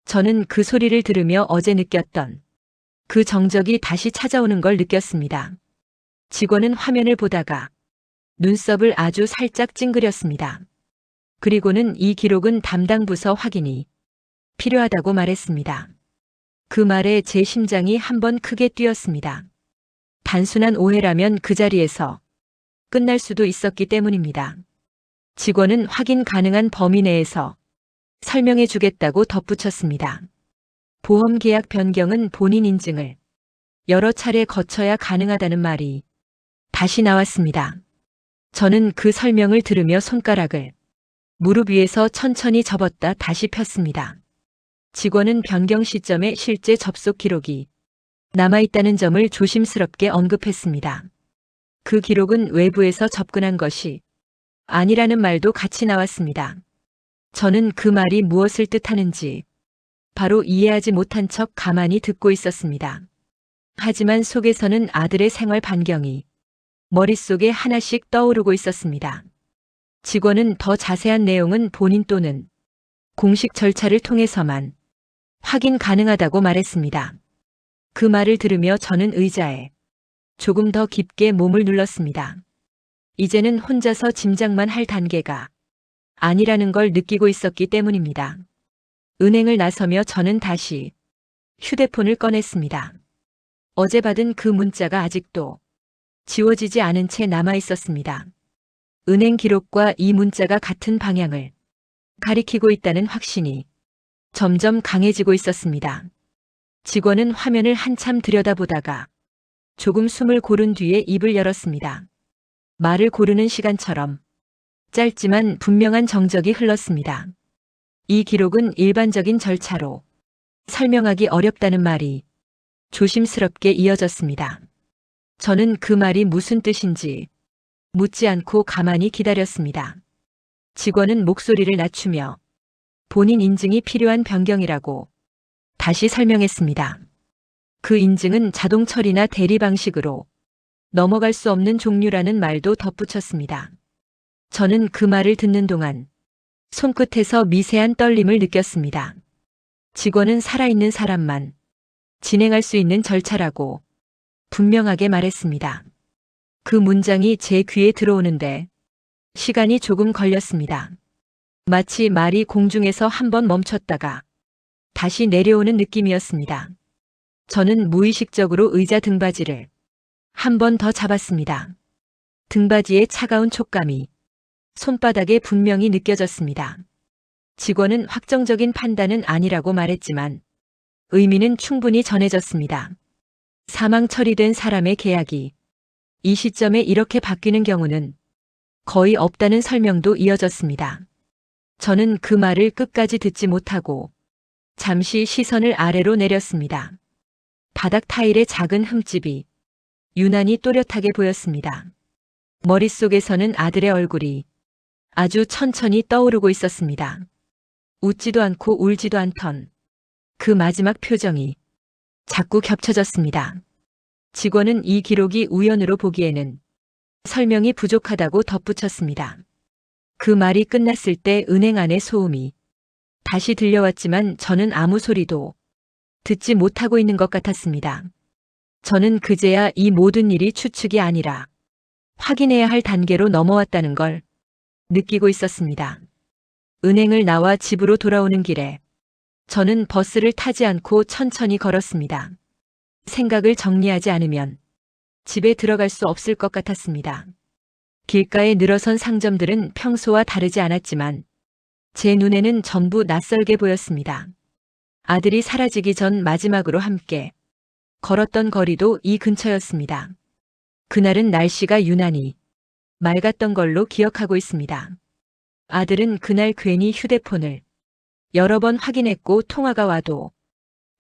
저는 그 소리를 들으며 어제 느꼈던 그 정적이 다시 찾아오는 걸 느꼈습니다. 직원은 화면을 보다가 눈썹을 아주 살짝 찡그렸습니다. 그리고는 이 기록은 담당 부서 확인이 필요하다고 말했습니다. 그 말에 제 심장이 한번 크게 뛰었습니다. 단순한 오해라면 그 자리에서 끝날 수도 있었기 때문입니다. 직원은 확인 가능한 범위 내에서 설명해 주겠다고 덧붙였습니다. 보험 계약 변경은 본인 인증을 여러 차례 거쳐야 가능하다는 말이 다시 나왔습니다. 저는 그 설명을 들으며 손가락을 무릎 위에서 천천히 접었다 다시 폈습니다. 직원은 변경 시점에 실제 접속 기록이 남아있다는 점을 조심스럽게 언급했습니다. 그 기록은 외부에서 접근한 것이 아니라는 말도 같이 나왔습니다. 저는 그 말이 무엇을 뜻하는지 바로 이해하지 못한 척 가만히 듣고 있었습니다. 하지만 속에서는 아들의 생활 반경이 머릿속에 하나씩 떠오르고 있었습니다. 직원은 더 자세한 내용은 본인 또는 공식 절차를 통해서만 확인 가능하다고 말했습니다. 그 말을 들으며 저는 의자에 조금 더 깊게 몸을 눌렀습니다. 이제는 혼자서 짐작만 할 단계가 아니라는 걸 느끼고 있었기 때문입니다. 은행을 나서며 저는 다시 휴대폰을 꺼냈습니다. 어제 받은 그 문자가 아직도 지워지지 않은 채 남아 있었습니다. 은행 기록과 이 문자가 같은 방향을 가리키고 있다는 확신이 점점 강해지고 있었습니다. 직원은 화면을 한참 들여다보다가 조금 숨을 고른 뒤에 입을 열었습니다. 말을 고르는 시간처럼 짧지만 분명한 정적이 흘렀습니다. 이 기록은 일반적인 절차로 설명하기 어렵다는 말이 조심스럽게 이어졌습니다. 저는 그 말이 무슨 뜻인지 묻지 않고 가만히 기다렸습니다. 직원은 목소리를 낮추며 본인 인증이 필요한 변경이라고 다시 설명했습니다. 그 인증은 자동 처리나 대리 방식으로 넘어갈 수 없는 종류라는 말도 덧붙였습니다. 저는 그 말을 듣는 동안 손끝에서 미세한 떨림을 느꼈습니다. 직원은 살아있는 사람만 진행할 수 있는 절차라고 분명하게 말했습니다. 그 문장이 제 귀에 들어오는데 시간이 조금 걸렸습니다. 마치 말이 공중에서 한번 멈췄다가 다시 내려오는 느낌이었습니다. 저는 무의식적으로 의자 등받이를 한 번 더 잡았습니다. 등받이의 차가운 촉감이 손바닥에 분명히 느껴졌습니다. 직원은 확정적인 판단은 아니라고 말했지만 의미는 충분히 전해졌습니다. 사망 처리된 사람의 계약이 이 시점에 이렇게 바뀌는 경우는 거의 없다는 설명도 이어졌습니다. 저는 그 말을 끝까지 듣지 못하고 잠시 시선을 아래로 내렸습니다. 바닥 타일의 작은 흠집이 유난히 또렷하게 보였습니다. 머릿속에서는 아들의 얼굴이 아주 천천히 떠오르고 있었습니다. 웃지도 않고 울지도 않던 그 마지막 표정이 자꾸 겹쳐졌습니다. 직원은 이 기록이 우연으로 보기에는 설명이 부족하다고 덧붙였습니다. 그 말이 끝났을 때 은행 안의 소음이 다시 들려왔지만 저는 아무 소리도 듣지 못하고 있는 것 같았습니다. 저는 그제야 이 모든 일이 추측이 아니라 확인해야 할 단계로 넘어왔다는 걸 느끼고 있었습니다. 은행을 나와 집으로 돌아오는 길에 저는 버스를 타지 않고 천천히 걸었습니다. 생각을 정리하지 않으면 집에 들어갈 수 없을 것 같았습니다. 길가에 늘어선 상점들은 평소와 다르지 않았지만 제 눈에는 전부 낯설게 보였습니다. 아들이 사라지기 전 마지막으로 함께 걸었던 거리도 이 근처였습니다. 그날은 날씨가 유난히 맑았던 걸로 기억하고 있습니다. 아들은 그날 괜히 휴대폰을 여러 번 확인했고 통화가 와도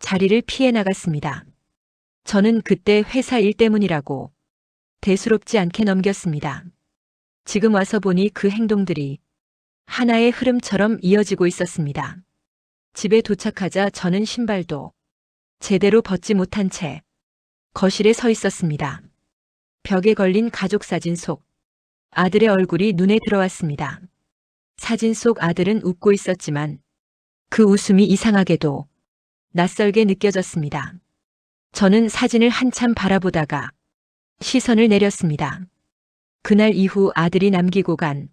자리를 피해 나갔습니다. 저는 그때 회사 일 때문이라고 대수롭지 않게 넘겼습니다. 지금 와서 보니 그 행동들이 하나의 흐름처럼 이어지고 있었습니다. 집에 도착하자 저는 신발도 제대로 벗지 못한 채 거실에 서 있었습니다. 벽에 걸린 가족 사진 속 아들의 얼굴이 눈에 들어왔습니다. 사진 속 아들은 웃고 있었지만 그 웃음이 이상하게도 낯설게 느껴졌습니다. 저는 사진을 한참 바라보다가 시선을 내렸습니다. 그날 이후 아들이 남기고 간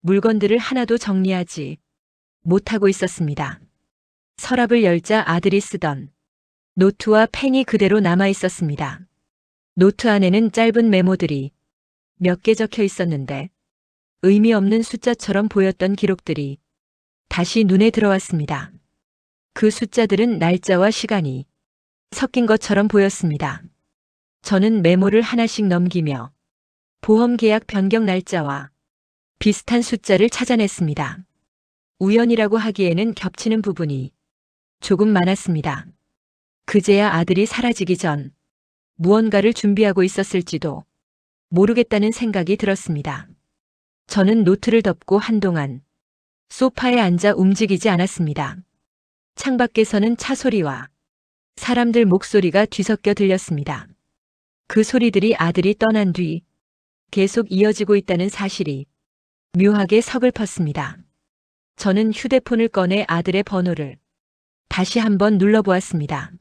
물건들을 하나도 정리하지 못하고 있었습니다. 서랍을 열자 아들이 쓰던 노트와 펜이 그대로 남아 있었습니다. 노트 안에는 짧은 메모들이 몇 개 적혀 있었는데 의미 없는 숫자처럼 보였던 기록들이 다시 눈에 들어왔습니다. 그 숫자들은 날짜와 시간이 섞인 것처럼 보였습니다. 저는 메모를 하나씩 넘기며 보험 계약 변경 날짜와 비슷한 숫자를 찾아냈습니다. 우연이라고 하기에는 겹치는 부분이 조금 많았습니다. 그제야 아들이 사라지기 전 무언가를 준비하고 있었을지도 모르겠다는 생각이 들었습니다. 저는 노트를 덮고 한동안 소파에 앉아 움직이지 않았습니다. 창밖에서는 차 소리와 사람들 목소리가 뒤섞여 들렸습니다. 그 소리들이 아들이 떠난 뒤 계속 이어지고 있다는 사실이 묘하게 서글펐습니다. 저는 휴대폰을 꺼내 아들의 번호를 다시 한번 눌러보았습니다.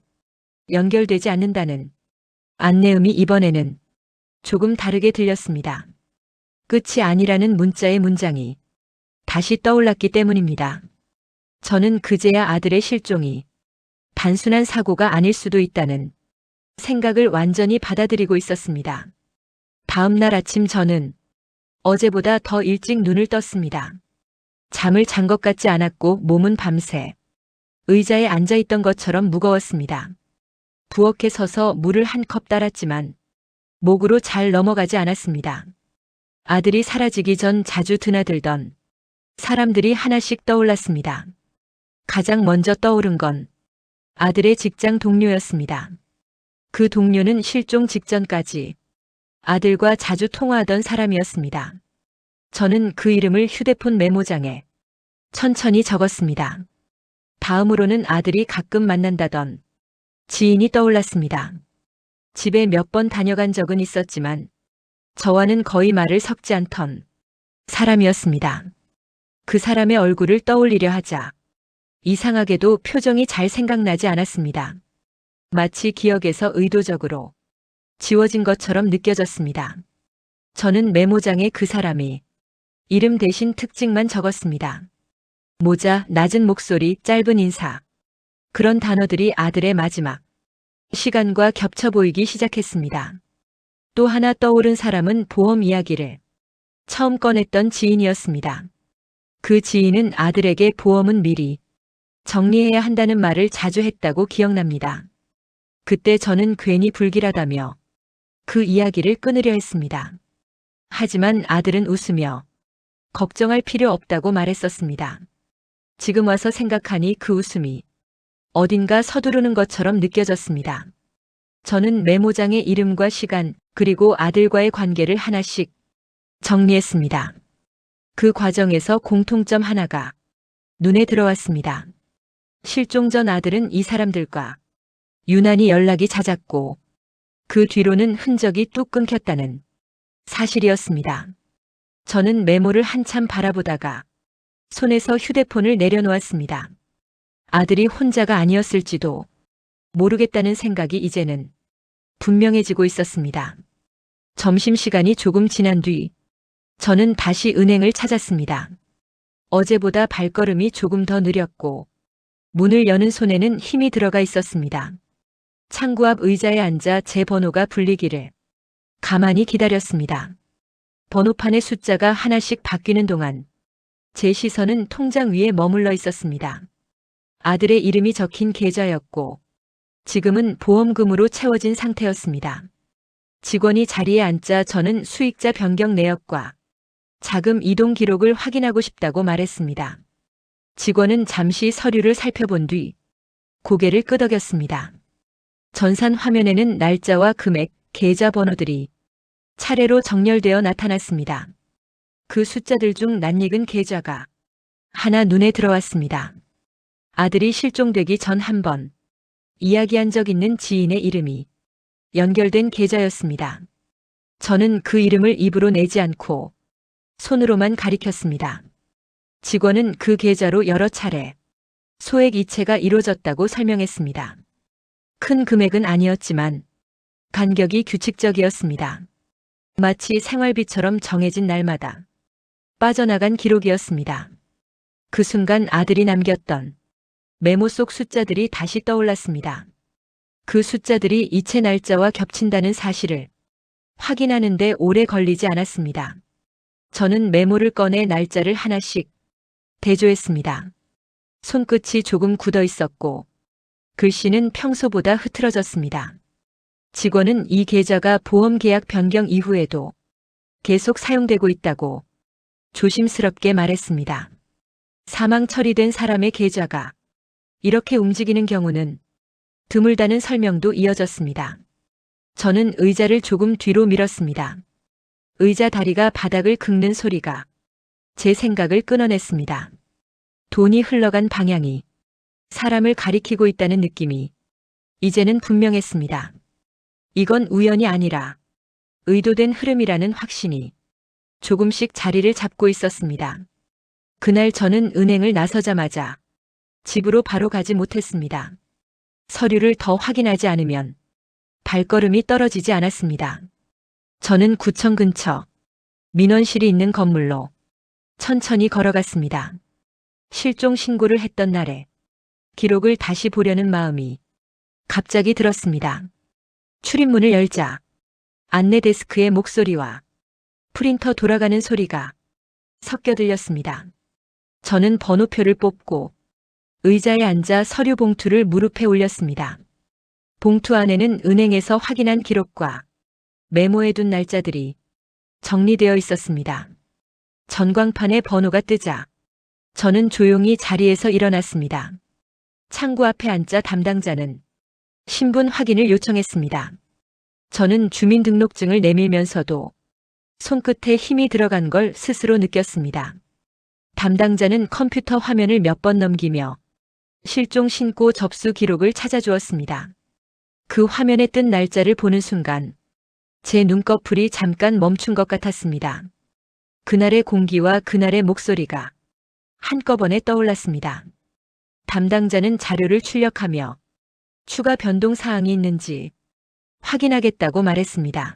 연결되지 않는다는 안내음이 이번에는 조금 다르게 들렸습니다. 끝이 아니라는 문자의 문장이 다시 떠올랐기 때문입니다. 저는 그제야 아들의 실종이 단순한 사고가 아닐 수도 있다는 생각을 완전히 받아들이고 있었습니다. 다음 날 아침 저는 어제보다 더 일찍 눈을 떴습니다. 잠을 잔 것 같지 않았고 몸은 밤새 의자에 앉아 있던 것처럼 무거웠습니다. 부엌에 서서 물을 한 컵 따랐지만 목으로 잘 넘어가지 않았습니다. 아들이 사라지기 전 자주 드나들던 사람들이 하나씩 떠올랐습니다. 가장 먼저 떠오른 건 아들의 직장 동료였습니다. 그 동료는 실종 직전까지 아들과 자주 통화하던 사람이었습니다. 저는 그 이름을 휴대폰 메모장에 천천히 적었습니다. 다음으로는 아들이 가끔 만난다던 지인이 떠올랐습니다. 집에 몇 번 다녀간 적은 있었지만 저와는 거의 말을 섞지 않던 사람이었습니다. 그 사람의 얼굴을 떠올리려 하자 이상하게도 표정이 잘 생각나지 않았습니다. 마치 기억에서 의도적으로 지워진 것처럼 느껴졌습니다. 저는 메모장에 그 사람이 이름 대신 특징만 적었습니다. 모자, 낮은 목소리, 짧은 인사. 그런 단어들이 아들의 마지막 시간과 겹쳐 보이기 시작했습니다. 또 하나 떠오른 사람은 보험 이야기를 처음 꺼냈던 지인이었습니다. 그 지인은 아들에게 보험은 미리 정리해야 한다는 말을 자주 했다고 기억납니다. 그때 저는 괜히 불길하다며 그 이야기를 끊으려 했습니다. 하지만 아들은 웃으며 걱정할 필요 없다고 말했었습니다. 지금 와서 생각하니 그 웃음이 어딘가 서두르는 것처럼 느껴졌습니다. 저는 메모장의 이름과 시간, 그리고 아들과의 관계를 하나씩 정리했습니다. 그 과정에서 공통점 하나가 눈에 들어왔습니다. 실종 전 아들은 이 사람들과 유난히 연락이 잦았고 그 뒤로는 흔적이 뚝 끊겼다는 사실이었습니다. 저는 메모를 한참 바라보다가 손에서 휴대폰을 내려놓았습니다. 아들이 혼자가 아니었을지도 모르겠다는 생각이 이제는 분명해지고 있었습니다. 점심시간이 조금 지난 뒤 저는 다시 은행을 찾았습니다. 어제보다 발걸음이 조금 더 느렸고 문을 여는 손에는 힘이 들어가 있었습니다. 창구 앞 의자에 앉아 제 번호가 불리기를 가만히 기다렸습니다. 번호판의 숫자가 하나씩 바뀌는 동안 제 시선은 통장 위에 머물러 있었습니다. 아들의 이름이 적힌 계좌였고 지금은 보험금으로 채워진 상태였습니다. 직원이 자리에 앉자 저는 수익자 변경 내역과 자금 이동 기록을 확인하고 싶다고 말했습니다. 직원은 잠시 서류를 살펴본 뒤 고개를 끄덕였습니다. 전산 화면에는 날짜와 금액, 계좌 번호들이 차례로 정렬되어 나타났습니다. 그 숫자들 중 낯익은 계좌가 하나 눈에 들어왔습니다. 아들이 실종되기 전 한 번 이야기한 적 있는 지인의 이름이 연결된 계좌였습니다. 저는 그 이름을 입으로 내지 않고 손으로만 가리켰습니다. 직원은 그 계좌로 여러 차례 소액 이체가 이루어졌다고 설명했습니다. 큰 금액은 아니었지만 간격이 규칙적이었습니다. 마치 생활비처럼 정해진 날마다 빠져나간 기록이었습니다. 그 순간 아들이 남겼던 메모 속 숫자들이 다시 떠올랐습니다. 그 숫자들이 이체 날짜와 겹친다는 사실을 확인하는데 오래 걸리지 않았습니다. 저는 메모를 꺼내 날짜를 하나씩 대조했습니다. 손끝이 조금 굳어 있었고 글씨는 평소보다 흐트러졌습니다. 직원은 이 계좌가 보험 계약 변경 이후에도 계속 사용되고 있다고 조심스럽게 말했습니다. 사망 처리된 사람의 계좌가 이렇게 움직이는 경우는 드물다는 설명도 이어졌습니다. 저는 의자를 조금 뒤로 밀었습니다. 의자 다리가 바닥을 긁는 소리가 제 생각을 끊어냈습니다. 돈이 흘러간 방향이 사람을 가리키고 있다는 느낌이 이제는 분명했습니다. 이건 우연이 아니라 의도된 흐름이라는 확신이 조금씩 자리를 잡고 있었습니다. 그날 저는 은행을 나서자마자 집으로 바로 가지 못했습니다. 서류를 더 확인하지 않으면 발걸음이 떨어지지 않았습니다. 저는 구청 근처 민원실이 있는 건물로 천천히 걸어갔습니다. 실종 신고를 했던 날에 기록을 다시 보려는 마음이 갑자기 들었습니다. 출입문을 열자 안내 데스크의 목소리와 프린터 돌아가는 소리가 섞여 들렸습니다. 저는 번호표를 뽑고 의자에 앉아 서류 봉투를 무릎에 올렸습니다. 봉투 안에는 은행에서 확인한 기록과 메모해둔 날짜들이 정리되어 있었습니다. 전광판에 번호가 뜨자 저는 조용히 자리에서 일어났습니다. 창구 앞에 앉자 담당자는 신분 확인을 요청했습니다. 저는 주민등록증을 내밀면서도 손끝에 힘이 들어간 걸 스스로 느꼈습니다. 담당자는 컴퓨터 화면을 몇 번 넘기며 실종 신고 접수 기록을 찾아주었습니다. 그 화면에 뜬 날짜를 보는 순간 제 눈꺼풀이 잠깐 멈춘 것 같았습니다. 그날의 공기와 그날의 목소리가 한꺼번에 떠올랐습니다. 담당자는 자료를 출력하며 추가 변동 사항이 있는지 확인하겠다고 말했습니다.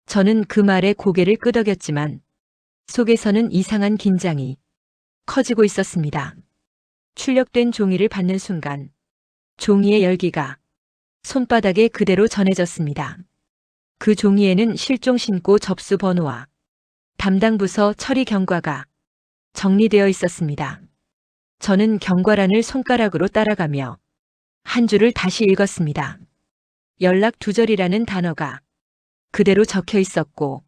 저는 그 말에 고개를 끄덕였지만 속에서는 이상한 긴장이 커지고 있었습니다. 출력된 종이를 받는 순간 종이의 열기가 손바닥에 그대로 전해졌습니다. 그 종이에는 실종 신고 접수 번호와 담당 부서 처리 경과가 정리되어 있었습니다. 저는 경과란을 손가락으로 따라가며 한 줄을 다시 읽었습니다. 연락 두절이라는 단어가 그대로 적혀 있었고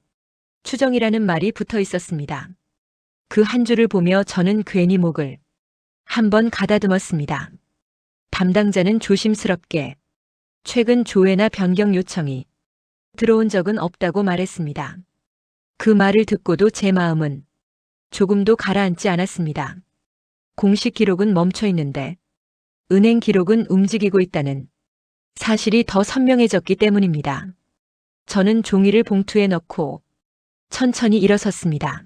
추정이라는 말이 붙어 있었습니다. 그 한 줄을 보며 저는 괜히 목을 한번 가다듬었습니다. 담당자는 조심스럽게 최근 조회나 변경 요청이 들어온 적은 없다고 말했습니다. 그 말을 듣고도 제 마음은 조금도 가라앉지 않았습니다. 공식 기록은 멈춰 있는데 은행 기록은 움직이고 있다는 사실이 더 선명해졌기 때문입니다. 저는 종이를 봉투에 넣고 천천히 일어섰습니다.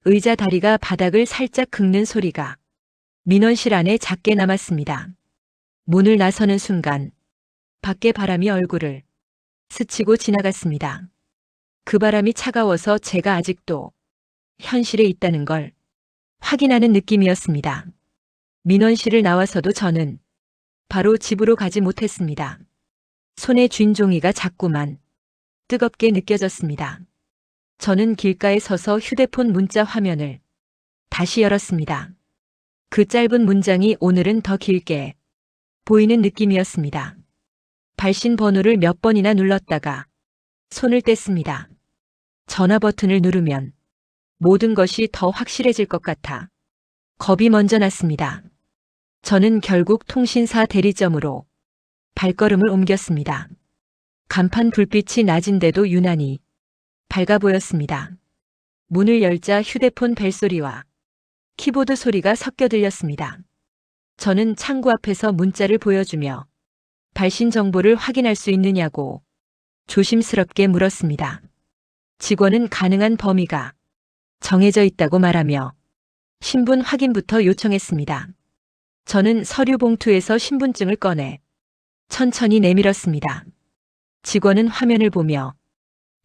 의자 다리가 바닥을 살짝 긁는 소리가 민원실 안에 작게 남았습니다. 문을 나서는 순간 밖의 바람이 얼굴을 스치고 지나갔습니다. 그 바람이 차가워서 제가 아직도 현실에 있다는 걸 확인하는 느낌이었습니다. 민원실을 나와서도 저는 바로 집으로 가지 못했습니다. 손에 쥔 종이가 자꾸만 뜨겁게 느껴졌습니다. 저는 길가에 서서 휴대폰 문자 화면을 다시 열었습니다. 그 짧은 문장이 오늘은 더 길게 보이는 느낌이었습니다. 발신 번호를 몇 번이나 눌렀다가 손을 뗐습니다. 전화 버튼을 누르면 모든 것이 더 확실해질 것 같아 겁이 먼저 났습니다. 저는 결국 통신사 대리점으로 발걸음을 옮겼습니다. 간판 불빛이 낮은데도 유난히 밝아 보였습니다. 문을 열자 휴대폰 벨소리와 키보드 소리가 섞여 들렸습니다. 저는 창구 앞에서 문자를 보여주며 발신 정보를 확인할 수 있느냐고 조심스럽게 물었습니다. 직원은 가능한 범위가 정해져 있다고 말하며 신분 확인부터 요청했습니다. 저는 서류 봉투에서 신분증을 꺼내 천천히 내밀었습니다. 직원은 화면을 보며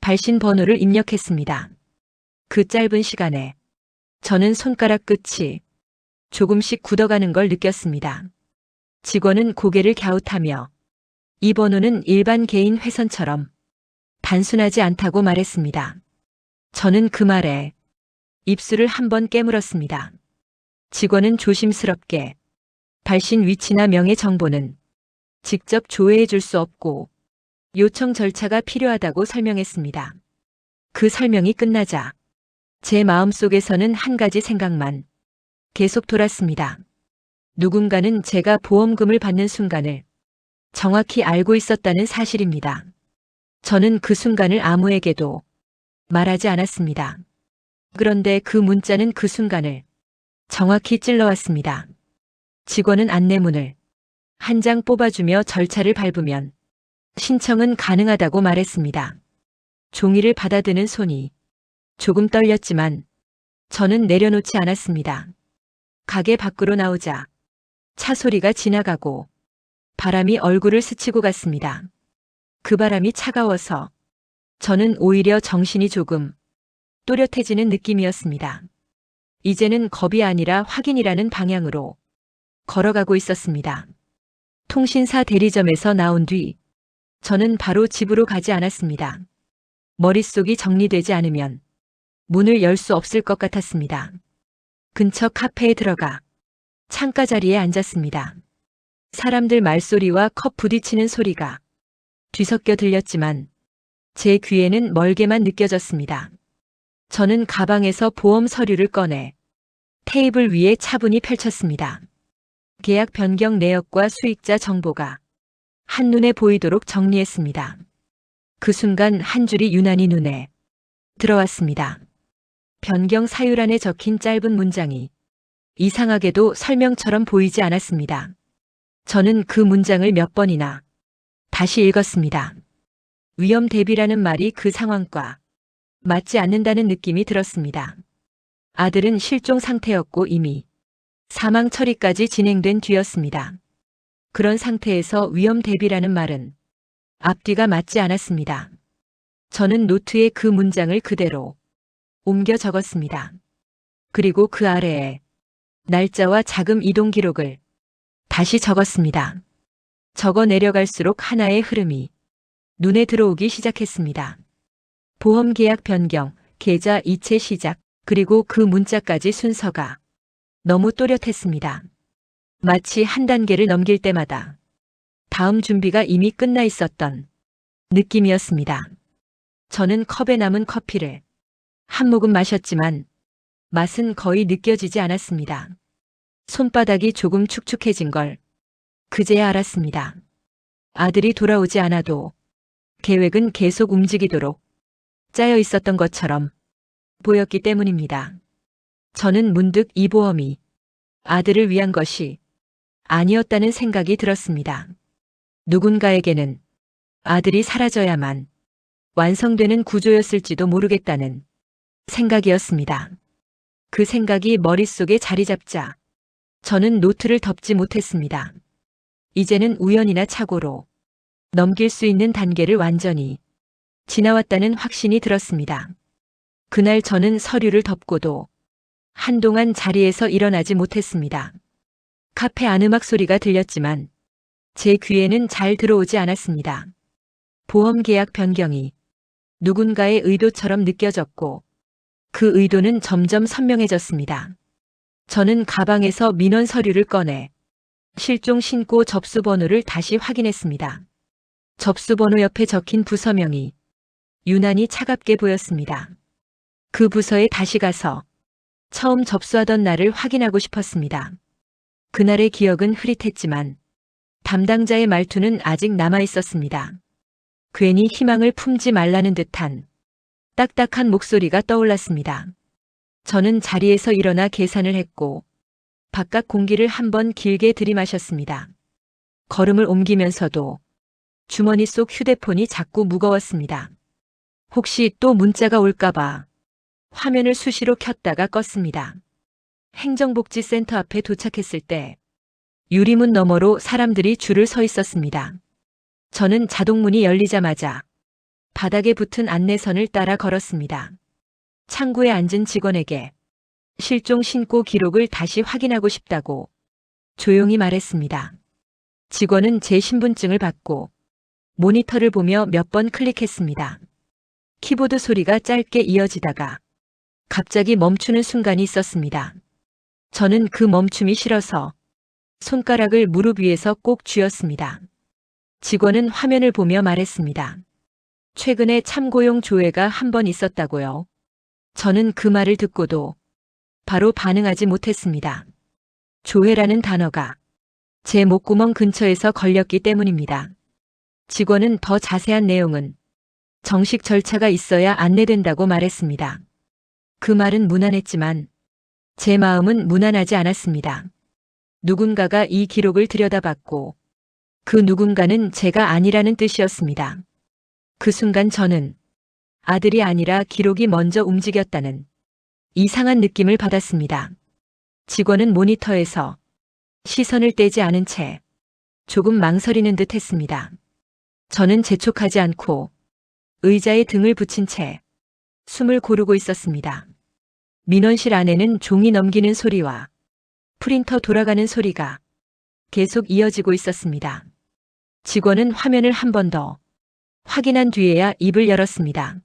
발신 번호를 입력했습니다. 그 짧은 시간에 저는 손가락 끝이 조금씩 굳어가는 걸 느꼈습니다. 직원은 고개를 갸웃하며 이 번호는 일반 개인 회선처럼 단순하지 않다고 말했습니다. 저는 그 말에 입술을 한번 깨물었습니다. 직원은 조심스럽게 발신 위치나 명의 정보는 직접 조회해 줄 수 없고 요청 절차가 필요하다고 설명했습니다. 그 설명이 끝나자 제 마음속에서는 한 가지 생각만 계속 돌았습니다. 누군가는 제가 보험금을 받는 순간을 정확히 알고 있었다는 사실입니다. 저는 그 순간을 아무에게도 말하지 않았습니다. 그런데 그 문자는 그 순간을 정확히 찔러왔습니다. 직원은 안내문을 한 장 뽑아주며 절차를 밟으면 신청은 가능하다고 말했습니다. 종이를 받아드는 손이 조금 떨렸지만 저는 내려놓지 않았습니다. 가게 밖으로 나오자 차 소리가 지나가고 바람이 얼굴을 스치고 갔습니다. 그 바람이 차가워서 저는 오히려 정신이 조금 또렷해지는 느낌이었습니다. 이제는 겁이 아니라 확인이라는 방향으로 걸어가고 있었습니다. 통신사 대리점에서 나온 뒤 저는 바로 집으로 가지 않았습니다. 머릿속이 정리되지 않으면 문을 열 수 없을 것 같았습니다. 근처 카페에 들어가 창가 자리에 앉았습니다. 사람들 말소리와 컵 부딪히는 소리가 뒤섞여 들렸지만 제 귀에는 멀게만 느껴졌습니다. 저는 가방에서 보험 서류를 꺼내 테이블 위에 차분히 펼쳤습니다. 계약 변경 내역과 수익자 정보가 한눈에 보이도록 정리했습니다. 그 순간 한 줄이 유난히 눈에 들어왔습니다. 변경 사유란에 적힌 짧은 문장이 이상하게도 설명처럼 보이지 않았습니다. 저는 그 문장을 몇 번이나 다시 읽었습니다. 위험 대비라는 말이 그 상황과 맞지 않는다는 느낌이 들었습니다. 아들은 실종 상태였고 이미 사망 처리까지 진행된 뒤였습니다. 그런 상태에서 위험 대비라는 말은 앞뒤가 맞지 않았습니다. 저는 노트에 그 문장을 그대로 옮겨 적었습니다. 그리고 그 아래에 날짜와 자금 이동 기록을 다시 적었습니다. 적어 내려갈수록 하나의 흐름이 눈에 들어오기 시작했습니다. 보험 계약 변경, 계좌 이체 시작, 그리고 그 문자까지 순서가 너무 또렷했습니다. 마치 한 단계를 넘길 때마다 다음 준비가 이미 끝나 있었던 느낌이었습니다. 저는 컵에 남은 커피를 한 모금 마셨지만 맛은 거의 느껴지지 않았습니다. 손바닥이 조금 축축해진 걸 그제야 알았습니다. 아들이 돌아오지 않아도 계획은 계속 움직이도록 짜여 있었던 것처럼 보였기 때문입니다. 저는 문득 이 보험이 아들을 위한 것이 아니었다는 생각이 들었습니다. 누군가에게는 아들이 사라져야만 완성되는 구조였을지도 모르겠다는 생각이었습니다. 그 생각이 머릿속에 자리 잡자 저는 노트를 덮지 못했습니다. 이제는 우연이나 착오로 넘길 수 있는 단계를 완전히 지나왔다는 확신이 들었습니다. 그날 저는 서류를 덮고도 한동안 자리에서 일어나지 못했습니다. 카페 안 음악 소리가 들렸지만 제 귀에는 잘 들어오지 않았습니다. 보험 계약 변경이 누군가의 의도처럼 느껴졌고 그 의도는 점점 선명해졌습니다. 저는 가방에서 민원 서류를 꺼내 실종 신고 접수 번호를 다시 확인했습니다. 접수 번호 옆에 적힌 부서명이 유난히 차갑게 보였습니다. 그 부서에 다시 가서 처음 접수하던 날을 확인하고 싶었습니다. 그날의 기억은 흐릿했지만 담당자의 말투는 아직 남아 있었습니다. 괜히 희망을 품지 말라는 듯한 딱딱한 목소리가 떠올랐습니다. 저는 자리에서 일어나 계산을 했고 바깥 공기를 한번 길게 들이마셨습니다. 걸음을 옮기면서도 주머니 속 휴대폰이 자꾸 무거웠습니다. 혹시 또 문자가 올까봐 화면을 수시로 켰다가 껐습니다. 행정복지센터 앞에 도착했을 때 유리문 너머로 사람들이 줄을 서 있었습니다. 저는 자동문이 열리자마자 바닥에 붙은 안내선을 따라 걸었습니다. 창구에 앉은 직원에게 실종 신고 기록을 다시 확인하고 싶다고 조용히 말했습니다. 직원은 제 신분증을 받고 모니터를 보며 몇 번 클릭했습니다. 키보드 소리가 짧게 이어지다가 갑자기 멈추는 순간이 있었습니다. 저는 그 멈춤이 싫어서 손가락을 무릎 위에서 꼭 쥐었습니다. 직원은 화면을 보며 말했습니다. 최근에 참고용 조회가 한 번 있었다고요. 저는 그 말을 듣고도 바로 반응하지 못했습니다. 조회라는 단어가 제 목구멍 근처에서 걸렸기 때문입니다. 직원은 더 자세한 내용은 정식 절차가 있어야 안내된다고 말했습니다. 그 말은 무난했지만 제 마음은 무난하지 않았습니다. 누군가가 이 기록을 들여다봤고 그 누군가는 제가 아니라는 뜻이었습니다. 그 순간 저는 아들이 아니라 기록이 먼저 움직였다는 이상한 느낌을 받았습니다. 직원은 모니터에서 시선을 떼지 않은 채 조금 망설이는 듯 했습니다. 저는 재촉하지 않고 의자에 등을 붙인 채 숨을 고르고 있었습니다. 민원실 안에는 종이 넘기는 소리와 프린터 돌아가는 소리가 계속 이어지고 있었습니다. 직원은 화면을 한 번 더 확인한 뒤에야 입을 열었습니다.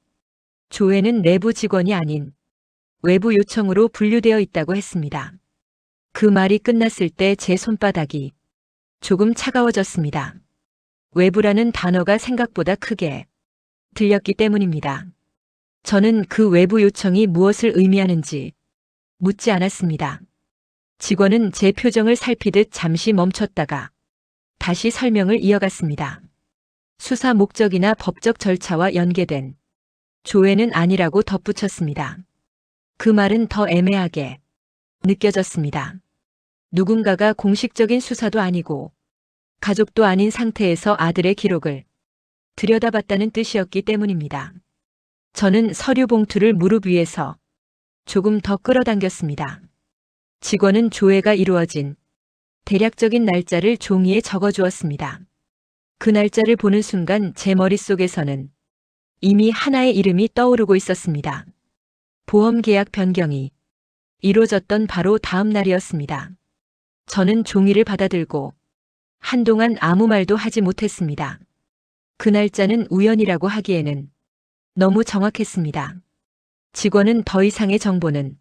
조회는 내부 직원이 아닌 외부 요청으로 분류되어 있다고 했습니다. 그 말이 끝났을 때 제 손바닥이 조금 차가워졌습니다. 외부라는 단어가 생각보다 크게 들렸기 때문입니다. 저는 그 외부 요청이 무엇을 의미하는지 묻지 않았습니다. 직원은 제 표정을 살피듯 잠시 멈췄다가 다시 설명을 이어갔습니다. 수사 목적이나 법적 절차와 연계된 조회는 아니라고 덧붙였습니다. 그 말은 더 애매하게 느껴졌습니다. 누군가가 공식적인 수사도 아니고 가족도 아닌 상태에서 아들의 기록을 들여다봤다는 뜻이었기 때문입니다. 저는 서류 봉투를 무릎 위에서 조금 더 끌어당겼습니다. 직원은 조회가 이루어진 대략적인 날짜를 종이에 적어주었습니다. 그 날짜를 보는 순간 제 머릿속에서는 이미 하나의 이름이 떠오르고 있었습니다. 보험 계약 변경이 이루어졌던 바로 다음 날이었습니다. 저는 종이를 받아들고 한동안 아무 말도 하지 못했습니다. 그 날짜는 우연이라고 하기에는 너무 정확했습니다. 직원은 더 이상의 정보는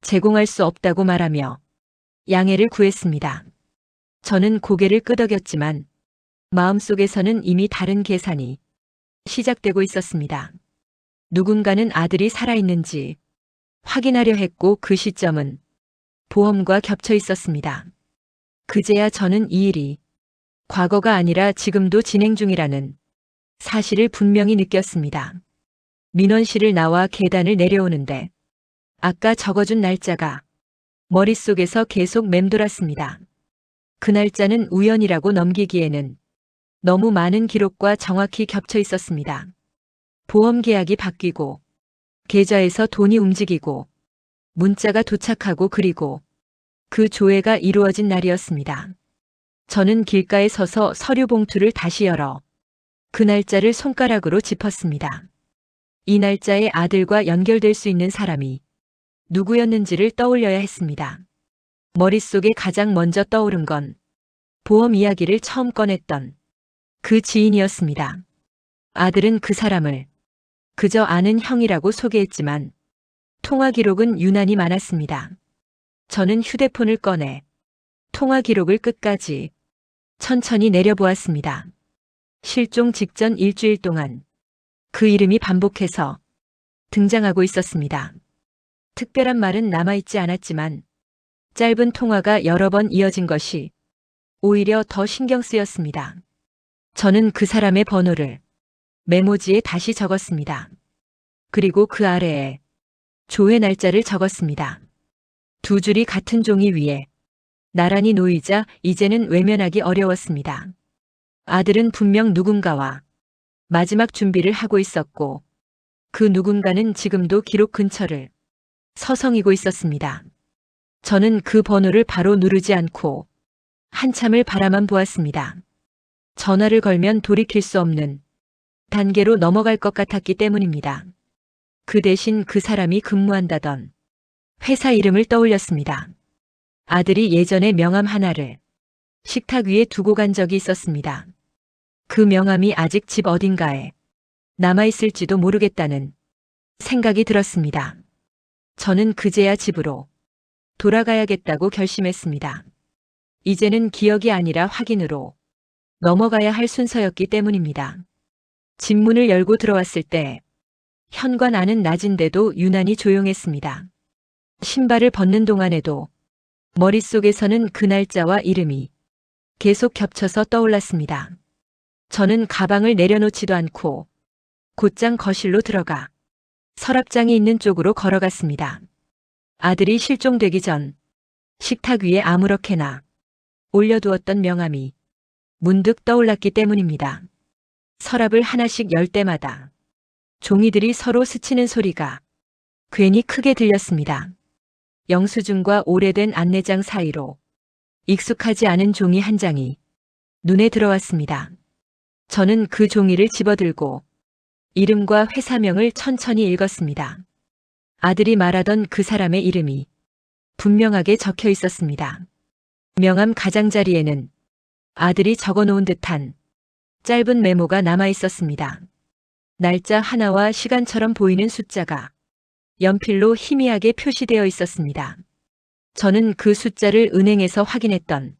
제공할 수 없다고 말하며 양해를 구했습니다. 저는 고개를 끄덕였지만 마음속에서는 이미 다른 계산이 시작되고 있었습니다. 누군가는 아들이 살아있는지 확인하려 했고 그 시점은 보험과 겹쳐 있었습니다. 그제야 저는 이 일이 과거가 아니라 지금도 진행 중이라는 사실을 분명히 느꼈습니다. 민원실을 나와 계단을 내려오는데 아까 적어준 날짜가 머릿속에서 계속 맴돌았습니다. 그 날짜는 우연이라고 넘기기에는 너무 많은 기록과 정확히 겹쳐 있었습니다. 보험 계약이 바뀌고 계좌에서 돈이 움직이고 문자가 도착하고 그리고 그 조회가 이루어진 날이었습니다. 저는 길가에 서서 서류 봉투를 다시 열어 그 날짜를 손가락으로 짚었습니다. 이 날짜에 아들과 연결될 수 있는 사람이 누구였는지를 떠올려야 했습니다. 머릿속에 가장 먼저 떠오른 건 보험 이야기를 처음 꺼냈던 그 지인이었습니다. 아들은 그 사람을 그저 아는 형이라고 소개했지만 통화 기록은 유난히 많았습니다. 저는 휴대폰을 꺼내 통화 기록을 끝까지 천천히 내려보았습니다. 실종 직전 일주일 동안 그 이름이 반복해서 등장하고 있었습니다. 특별한 말은 남아있지 않았지만 짧은 통화가 여러 번 이어진 것이 오히려 더 신경 쓰였습니다. 저는 그 사람의 번호를 메모지에 다시 적었습니다. 그리고 그 아래에 조회 날짜를 적었습니다. 두 줄이 같은 종이 위에 나란히 놓이자 이제는 외면하기 어려웠습니다. 아들은 분명 누군가와 마지막 준비를 하고 있었고 그 누군가는 지금도 기록 근처를 서성이고 있었습니다. 저는 그 번호를 바로 누르지 않고 한참을 바라만 보았습니다. 전화를 걸면 돌이킬 수 없는 단계로 넘어갈 것 같았기 때문입니다. 그 대신 그 사람이 근무한다던 회사 이름을 떠올렸습니다. 아들이 예전에 명함 하나를 식탁 위에 두고 간 적이 있었습니다. 그 명함이 아직 집 어딘가에 남아있을지도 모르겠다는 생각이 들었습니다. 저는 그제야 집으로 돌아가야겠다고 결심했습니다. 이제는 기억이 아니라 확인으로 넘어가야 할 순서였기 때문입니다. 집 문을 열고 들어왔을 때 현관 안은 낮인데도 유난히 조용했습니다. 신발을 벗는 동안에도 머릿속에서는 그 날짜와 이름이 계속 겹쳐서 떠올랐습니다. 저는 가방을 내려놓지도 않고 곧장 거실로 들어가 서랍장이 있는 쪽으로 걸어갔습니다. 아들이 실종되기 전 식탁 위에 아무렇게나 올려두었던 명함이 문득 떠올랐기 때문입니다. 서랍을 하나씩 열 때마다 종이들이 서로 스치는 소리가 괜히 크게 들렸습니다. 영수증과 오래된 안내장 사이로 익숙하지 않은 종이 한 장이 눈에 들어왔습니다. 저는 그 종이를 집어들고 이름과 회사명을 천천히 읽었습니다. 아들이 말하던 그 사람의 이름이 분명하게 적혀 있었습니다. 명함 가장자리에는 아들이 적어놓은 듯한 짧은 메모가 남아 있었습니다. 날짜 하나와 시간처럼 보이는 숫자가 연필로 희미하게 표시되어 있었습니다. 저는 그 숫자를 은행에서 확인했던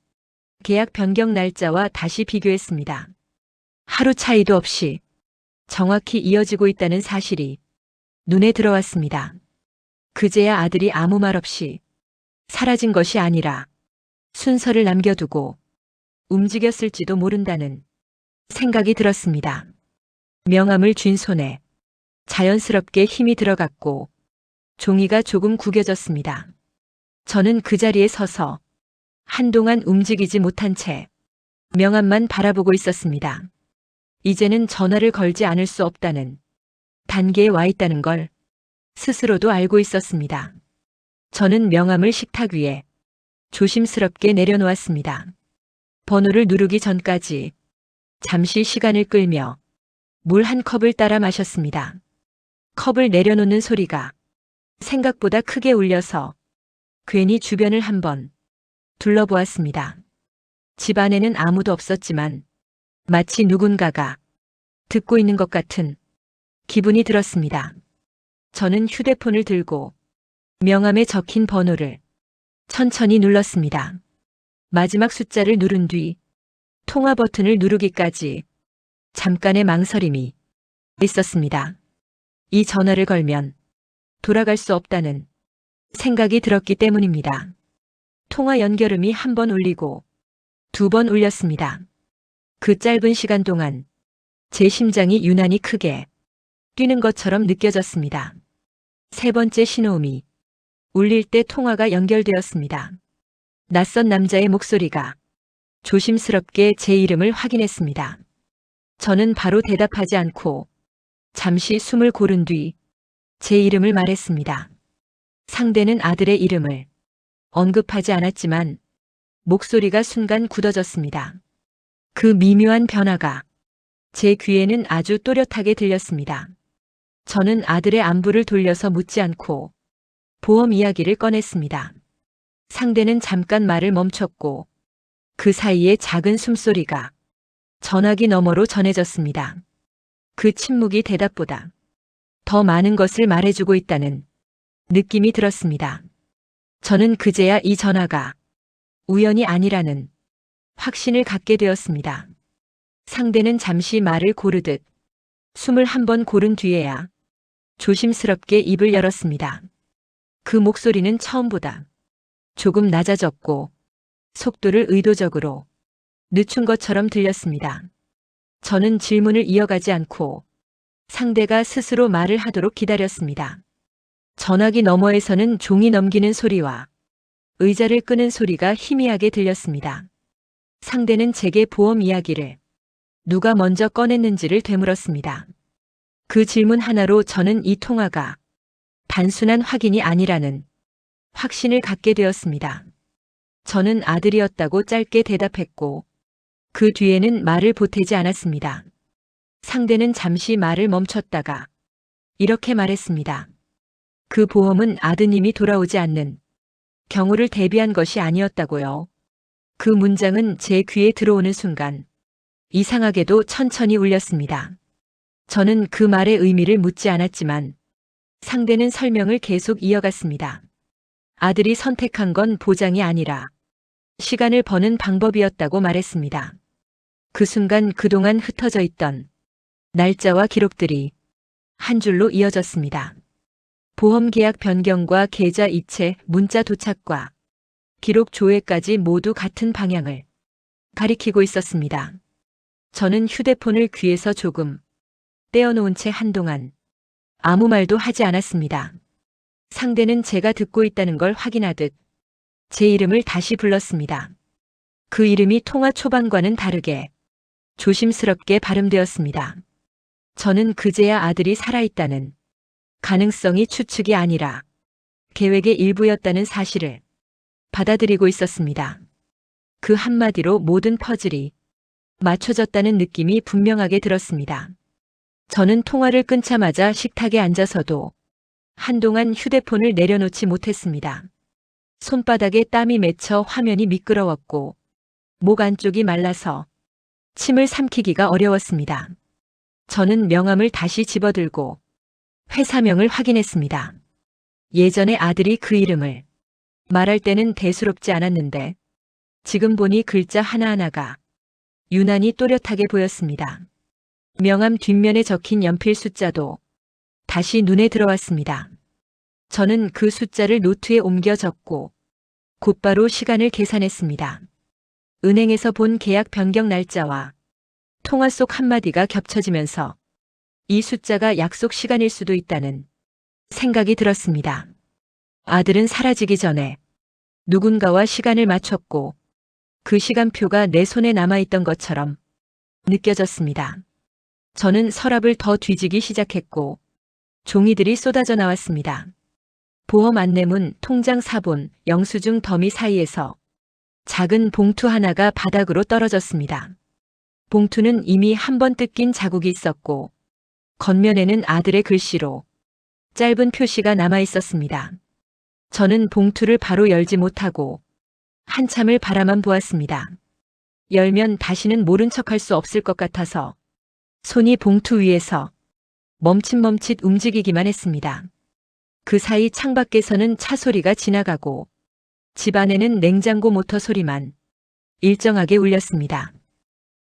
계약 변경 날짜와 다시 비교했습니다. 하루 차이도 없이 정확히 이어지고 있다는 사실이 눈에 들어왔습니다. 그제야 아들이 아무 말 없이 사라진 것이 아니라 순서를 남겨두고 움직였을지도 모른다는 생각이 들었습니다. 명함을 쥔 손에 자연스럽게 힘이 들어갔고 종이가 조금 구겨졌습니다. 저는 그 자리에 서서 한동안 움직이지 못한 채 명함만 바라보고 있었습니다. 이제는 전화를 걸지 않을 수 없다는 단계에 와 있다는 걸 스스로도 알고 있었습니다. 저는 명함을 식탁 위에 조심스럽게 내려놓았습니다. 번호를 누르기 전까지 잠시 시간을 끌며 물 한 컵을 따라 마셨습니다. 컵을 내려놓는 소리가 생각보다 크게 울려서 괜히 주변을 한번 둘러보았습니다. 집 안에는 아무도 없었지만 마치 누군가가 듣고 있는 것 같은 기분이 들었습니다. 저는 휴대폰을 들고 명함에 적힌 번호를 천천히 눌렀습니다. 마지막 숫자를 누른 뒤 통화 버튼을 누르기까지 잠깐의 망설임이 있었습니다. 이 전화를 걸면 돌아갈 수 없다는 생각이 들었기 때문입니다. 통화 연결음이 한 번 울리고 두 번 울렸습니다. 그 짧은 시간 동안 제 심장이 유난히 크게 뛰는 것처럼 느껴졌습니다. 세 번째 신호음이 울릴 때 통화가 연결되었습니다. 낯선 남자의 목소리가 조심스럽게 제 이름을 확인했습니다. 저는 바로 대답하지 않고 잠시 숨을 고른 뒤 제 이름을 말했습니다. 상대는 아들의 이름을 언급하지 않았지만 목소리가 순간 굳어졌습니다. 그 미묘한 변화가 제 귀에는 아주 또렷하게 들렸습니다. 저는 아들의 안부를 돌려서 묻지 않고 보험 이야기를 꺼냈습니다. 상대는 잠깐 말을 멈췄고 그 사이에 작은 숨소리가 전화기 너머로 전해졌습니다. 그 침묵이 대답보다 더 많은 것을 말해주고 있다는 느낌이 들었습니다. 저는 그제야 이 전화가 우연이 아니라는 확신을 갖게 되었습니다. 상대는 잠시 말을 고르듯 숨을 한 번 고른 뒤에야 조심스럽게 입을 열었습니다. 그 목소리는 처음보다 조금 낮아졌고 속도를 의도적으로 늦춘 것처럼 들렸습니다. 저는 질문을 이어가지 않고 상대가 스스로 말을 하도록 기다렸습니다. 전화기 너머에서는 종이 넘기는 소리와 의자를 끄는 소리가 희미하게 들렸습니다. 상대는 제게 보험 이야기를 누가 먼저 꺼냈는지를 되물었습니다. 그 질문 하나로 저는 이 통화가 단순한 확인이 아니라는 확신을 갖게 되었습니다. 저는 아들이었다고 짧게 대답했고 그 뒤에는 말을 보태지 않았습니다. 상대는 잠시 말을 멈췄다가 이렇게 말했습니다. 그 보험은 아드님이 돌아오지 않는 경우를 대비한 것이 아니었다고요. 그 문장은 제 귀에 들어오는 순간 이상하게도 천천히 울렸습니다. 저는 그 말의 의미를 묻지 않았지만 상대는 설명을 계속 이어갔습니다. 아들이 선택한 건 보장이 아니라 시간을 버는 방법이었다고 말했습니다. 그 순간 그동안 흩어져 있던 날짜와 기록들이 한 줄로 이어졌습니다. 보험 계약 변경과 계좌 이체, 문자 도착과 기록 조회까지 모두 같은 방향을 가리키고 있었습니다. 저는 휴대폰을 귀에서 조금 떼어놓은 채 한동안 아무 말도 하지 않았습니다. 상대는 제가 듣고 있다는 걸 확인하듯 제 이름을 다시 불렀습니다. 그 이름이 통화 초반과는 다르게 조심스럽게 발음되었습니다. 저는 그제야 아들이 살아있다는 가능성이 추측이 아니라 계획의 일부였다는 사실을 받아들이고 있었습니다. 그 한마디로 모든 퍼즐이 맞춰졌다는 느낌이 분명하게 들었습니다. 저는 통화를 끊자마자 식탁에 앉아서도 한동안 휴대폰을 내려놓지 못했습니다. 손바닥에 땀이 맺혀 화면이 미끄러웠고 목 안쪽이 말라서 침을 삼키기가 어려웠습니다. 저는 명함을 다시 집어들고 회사명을 확인했습니다. 예전에 아들이 그 이름을 말할 때는 대수롭지 않았는데 지금 보니 글자 하나하나가 유난히 또렷하게 보였습니다. 명함 뒷면에 적힌 연필 숫자도 다시 눈에 들어왔습니다. 저는 그 숫자를 노트에 옮겨 적고 곧바로 시간을 계산했습니다. 은행에서 본 계약 변경 날짜와 통화 속 한마디가 겹쳐지면서 이 숫자가 약속 시간일 수도 있다는 생각이 들었습니다. 아들은 사라지기 전에 누군가와 시간을 맞췄고 그 시간표가 내 손에 남아있던 것처럼 느껴졌습니다. 저는 서랍을 더 뒤지기 시작했고 종이들이 쏟아져 나왔습니다. 보험 안내문, 통장 사본, 영수증 더미 사이에서 작은 봉투 하나가 바닥으로 떨어졌습니다. 봉투는 이미 한 번 뜯긴 자국이 있었고 겉면에는 아들의 글씨로 짧은 표시가 남아 있었습니다. 저는 봉투를 바로 열지 못하고 한참을 바라만 보았습니다. 열면 다시는 모른 척할 수 없을 것 같아서 손이 봉투 위에서 멈칫멈칫 움직이기만 했습니다. 그 사이 창밖에서는 차 소리가 지나가고 집 안에는 냉장고 모터 소리만 일정하게 울렸습니다.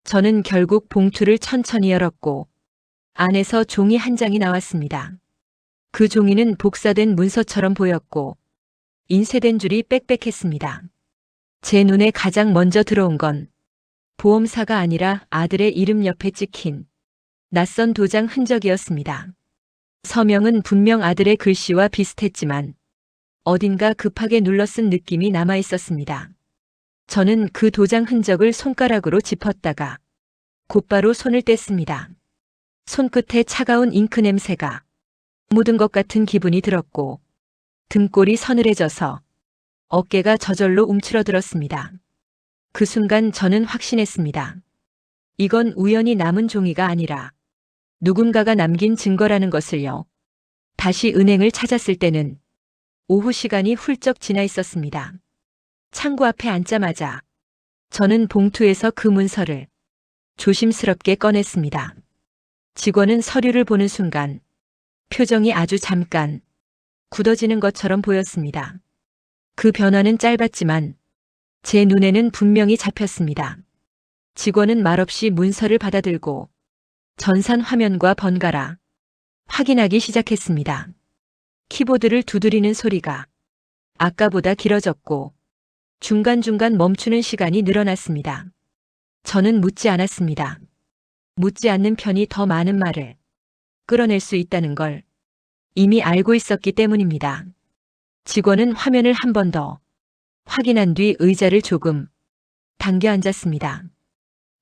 저는 결국 봉투를 천천히 열었고 안에서 종이 한 장이 나왔습니다. 그 종이는 복사된 문서처럼 보였고 인쇄된 줄이 빽빽했습니다. 제 눈에 가장 먼저 들어온 건 보험사가 아니라 아들의 이름 옆에 찍힌 낯선 도장 흔적이었습니다. 서명은 분명 아들의 글씨와 비슷했지만 어딘가 급하게 눌러쓴 느낌이 남아 있었습니다. 저는 그 도장 흔적을 손가락으로 짚었다가 곧바로 손을 뗐습니다. 손끝에 차가운 잉크 냄새가 묻은 것 같은 기분이 들었고 등골이 서늘해져서 어깨가 저절로 움츠러들었습니다. 그 순간 저는 확신했습니다. 이건 우연히 남은 종이가 아니라 누군가가 남긴 증거라는 것을요. 다시 은행을 찾았을 때는 오후 시간이 훌쩍 지나 있었습니다. 창구 앞에 앉자마자 저는 봉투에서 그 문서를 조심스럽게 꺼냈습니다. 직원은 서류를 보는 순간 표정이 아주 잠깐 굳어지는 것처럼 보였습니다. 그 변화는 짧았지만 제 눈에는 분명히 잡혔습니다. 직원은 말없이 문서를 받아들고 전산 화면과 번갈아 확인하기 시작했습니다. 키보드를 두드리는 소리가 아까보다 길어졌고 중간중간 멈추는 시간이 늘어났습니다. 저는 묻지 않았습니다. 묻지 않는 편이 더 많은 말을 끌어낼 수 있다는 걸 이미 알고 있었기 때문입니다. 직원은 화면을 한 번 더 확인한 뒤 의자를 조금 당겨 앉았습니다.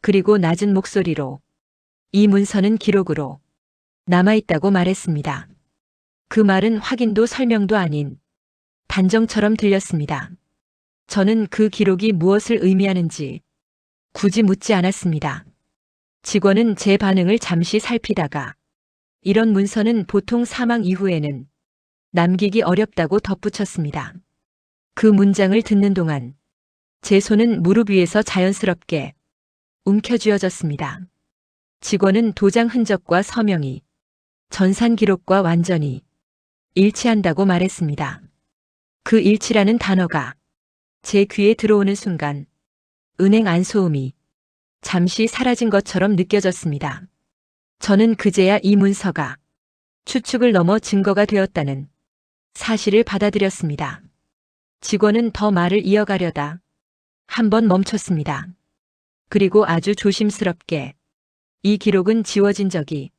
그리고 낮은 목소리로 이 문서는 기록으로 남아있다고 말했습니다. 그 말은 확인도 설명도 아닌 단정처럼 들렸습니다. 저는 그 기록이 무엇을 의미하는지 굳이 묻지 않았습니다. 직원은 제 반응을 잠시 살피다가 이런 문서는 보통 사망 이후에는 남기기 어렵다고 덧붙였습니다. 그 문장을 듣는 동안 제 손은 무릎 위에서 자연스럽게 움켜쥐어졌습니다. 직원은 도장 흔적과 서명이 전산 기록과 완전히 일치한다고 말했습니다. 그 일치라는 단어가 제 귀에 들어오는 순간 은행 안소음이 잠시 사라진 것처럼 느껴졌습니다. 저는 그제야 이 문서가 추측을 넘어 증거가 되었다는 사실을 받아들였습니다. 직원은 더 말을 이어가려다 한 번 멈췄습니다. 그리고 아주 조심스럽게 이 기록은 지워진 적이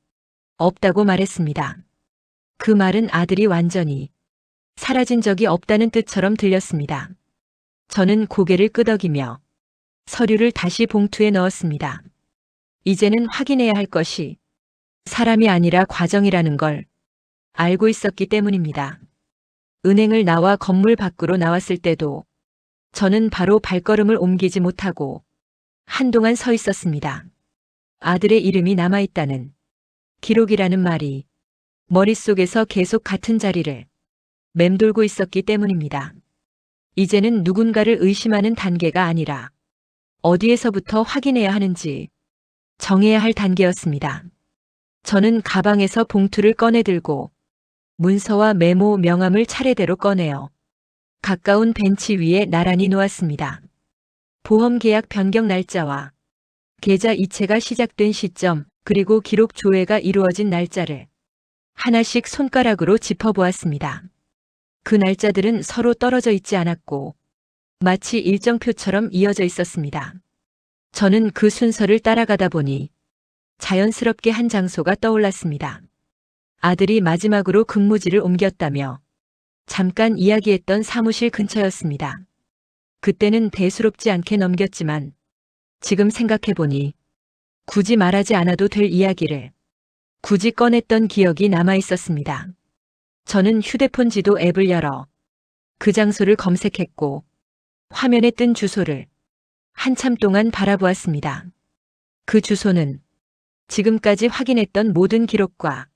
없다고 말했습니다. 그 말은 아들이 완전히 사라진 적이 없다는 뜻처럼 들렸습니다. 저는 고개를 끄덕이며 서류를 다시 봉투에 넣었습니다. 이제는 확인해야 할 것이 사람이 아니라 과정이라는 걸 알고 있었기 때문입니다. 은행을 나와 건물 밖으로 나왔을 때도 저는 바로 발걸음을 옮기지 못하고 한동안 서 있었습니다. 아들의 이름이 남아있다는 기록이라는 말이 머릿속에서 계속 같은 자리를 맴돌고 있었기 때문입니다. 이제는 누군가를 의심하는 단계가 아니라 어디에서부터 확인해야 하는지 정해야 할 단계였습니다. 저는 가방에서 봉투를 꺼내 들고 문서와 메모 명함을 차례대로 꺼내어 가까운 벤치 위에 나란히 놓았습니다. 보험 계약 변경 날짜와 계좌 이체가 시작된 시점, 그리고 기록 조회가 이루어진 날짜를 하나씩 손가락으로 짚어보았습니다. 그 날짜들은 서로 떨어져 있지 않았고 마치 일정표처럼 이어져 있었습니다. 저는 그 순서를 따라가다 보니 자연스럽게 한 장소가 떠올랐습니다. 아들이 마지막으로 근무지를 옮겼다며 잠깐 이야기했던 사무실 근처였습니다. 그때는 대수롭지 않게 넘겼지만 지금 생각해보니 굳이 말하지 않아도 될 이야기를 굳이 꺼냈던 기억이 남아 있었습니다. 저는 휴대폰 지도 앱을 열어 그 장소를 검색했고 화면에 뜬 주소를 한참 동안 바라보았습니다. 그 주소는 지금까지 확인했던 모든 기록과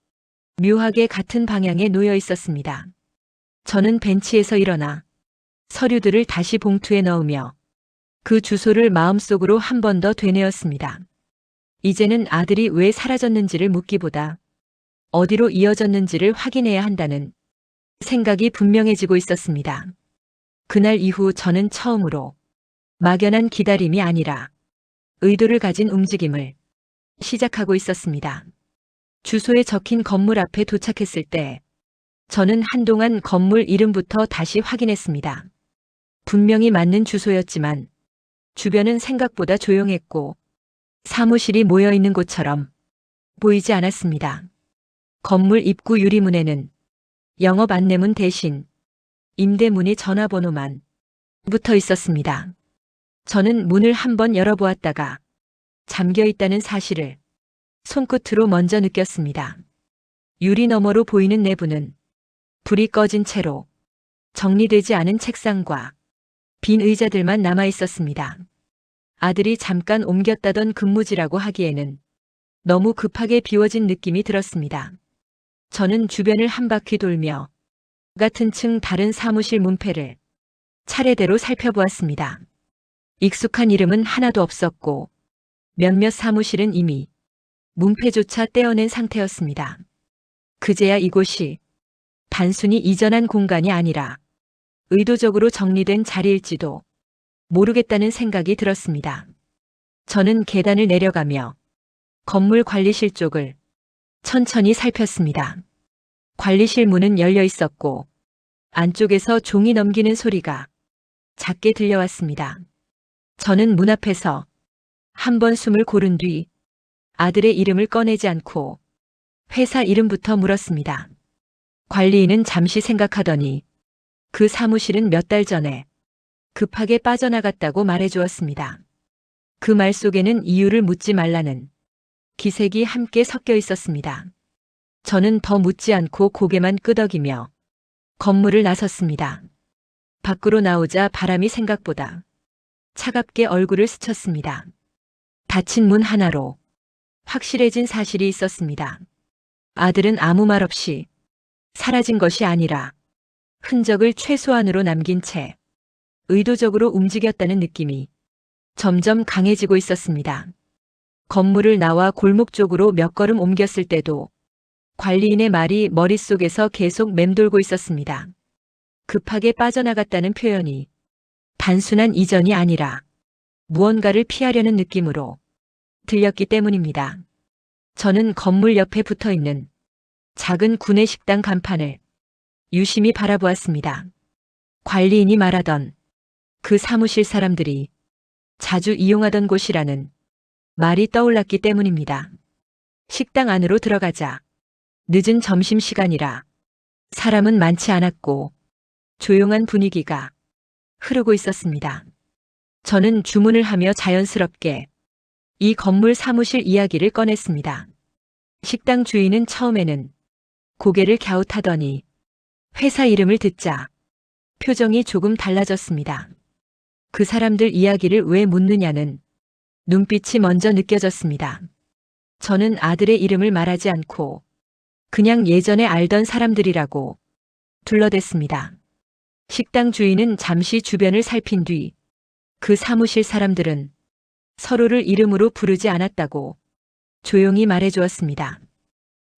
묘하게 같은 방향에 놓여 있었습니다. 저는 벤치에서 일어나 서류들을 다시 봉투에 넣으며 그 주소를 마음속으로 한 번 더 되뇌었습니다. 이제는 아들이 왜 사라졌는지를 묻기보다 어디로 이어졌는지를 확인해야 한다는 생각이 분명해지고 있었습니다. 그날 이후 저는 처음으로 막연한 기다림이 아니라 의도를 가진 움직임을 시작하고 있었습니다. 주소에 적힌 건물 앞에 도착했을 때 저는 한동안 건물 이름부터 다시 확인했습니다. 분명히 맞는 주소였지만 주변은 생각보다 조용했고 사무실이 모여있는 곳처럼 보이지 않았습니다. 건물 입구 유리문에는 영업 안내문 대신 임대문의 전화번호만 붙어 있었습니다. 저는 문을 한번 열어보았다가 잠겨 있다는 사실을 손끝으로 먼저 느꼈습니다. 유리 너머로 보이는 내부는 불이 꺼진 채로 정리되지 않은 책상과 빈 의자들만 남아 있었습니다. 아들이 잠깐 옮겼다던 근무지라고 하기에는 너무 급하게 비워진 느낌이 들었습니다. 저는 주변을 한 바퀴 돌며 같은 층 다른 사무실 문패를 차례대로 살펴보았습니다. 익숙한 이름은 하나도 없었고 몇몇 사무실은 이미 문패조차 떼어낸 상태였습니다. 그제야 이곳이 단순히 이전한 공간이 아니라 의도적으로 정리된 자리일지도 모르겠다는 생각이 들었습니다. 저는 계단을 내려가며 건물 관리실 쪽을 천천히 살폈습니다. 관리실 문은 열려 있었고 안쪽에서 종이 넘기는 소리가 작게 들려왔습니다. 저는 문 앞에서 한 번 숨을 고른 뒤 아들의 이름을 꺼내지 않고 회사 이름부터 물었습니다. 관리인은 잠시 생각하더니 그 사무실은 몇 달 전에 급하게 빠져나갔다고 말해주었습니다. 그 말 속에는 이유를 묻지 말라는 기색이 함께 섞여 있었습니다. 저는 더 묻지 않고 고개만 끄덕이며 건물을 나섰습니다. 밖으로 나오자 바람이 생각보다 차갑게 얼굴을 스쳤습니다. 닫힌 문 하나로 확실해진 사실이 있었습니다. 아들은 아무 말 없이 사라진 것이 아니라 흔적을 최소한으로 남긴 채 의도적으로 움직였다는 느낌이 점점 강해지고 있었습니다. 건물을 나와 골목 쪽으로 몇 걸음 옮겼을 때도 관리인의 말이 머릿속에서 계속 맴돌고 있었습니다. 급하게 빠져나갔다는 표현이 단순한 이전이 아니라 무언가를 피하려는 느낌으로 들렸기 때문입니다. 저는 건물 옆에 붙어 있는 작은 구내식당 간판을 유심히 바라보았습니다. 관리인이 말하던 그 사무실 사람들이 자주 이용하던 곳이라는 말이 떠올랐기 때문입니다. 식당 안으로 들어가자 늦은 점심시간이라 사람은 많지 않았고 조용한 분위기가 흐르고 있었습니다. 저는 주문을 하며 자연스럽게 이 건물 사무실 이야기를 꺼냈습니다. 식당 주인은 처음에는 고개를 갸웃하더니 회사 이름을 듣자 표정이 조금 달라졌습니다. 그 사람들 이야기를 왜 묻느냐는 눈빛이 먼저 느껴졌습니다. 저는 아들의 이름을 말하지 않고 그냥 예전에 알던 사람들이라고 둘러댔습니다. 식당 주인은 잠시 주변을 살핀 뒤 그 사무실 사람들은 서로를 이름으로 부르지 않았다고 조용히 말해주었습니다.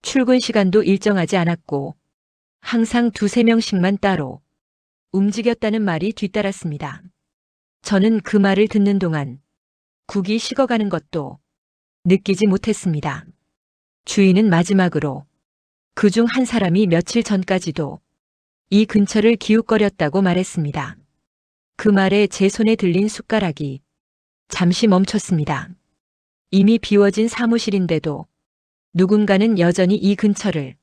출근 시간도 일정하지 않았고 항상 2~3명씩만 따로 움직였다는 말이 뒤따랐습니다. 저는 그 말을 듣는 동안 국이 식어가는 것도 느끼지 못했습니다. 주인은 마지막으로 그 중 한 사람이 며칠 전까지도 이 근처를 기웃거렸다고 말했습니다. 그 말에 제 손에 들린 숟가락이 잠시 멈췄습니다. 이미 비워진 사무실인데도 누군가는 여전히 이 근처를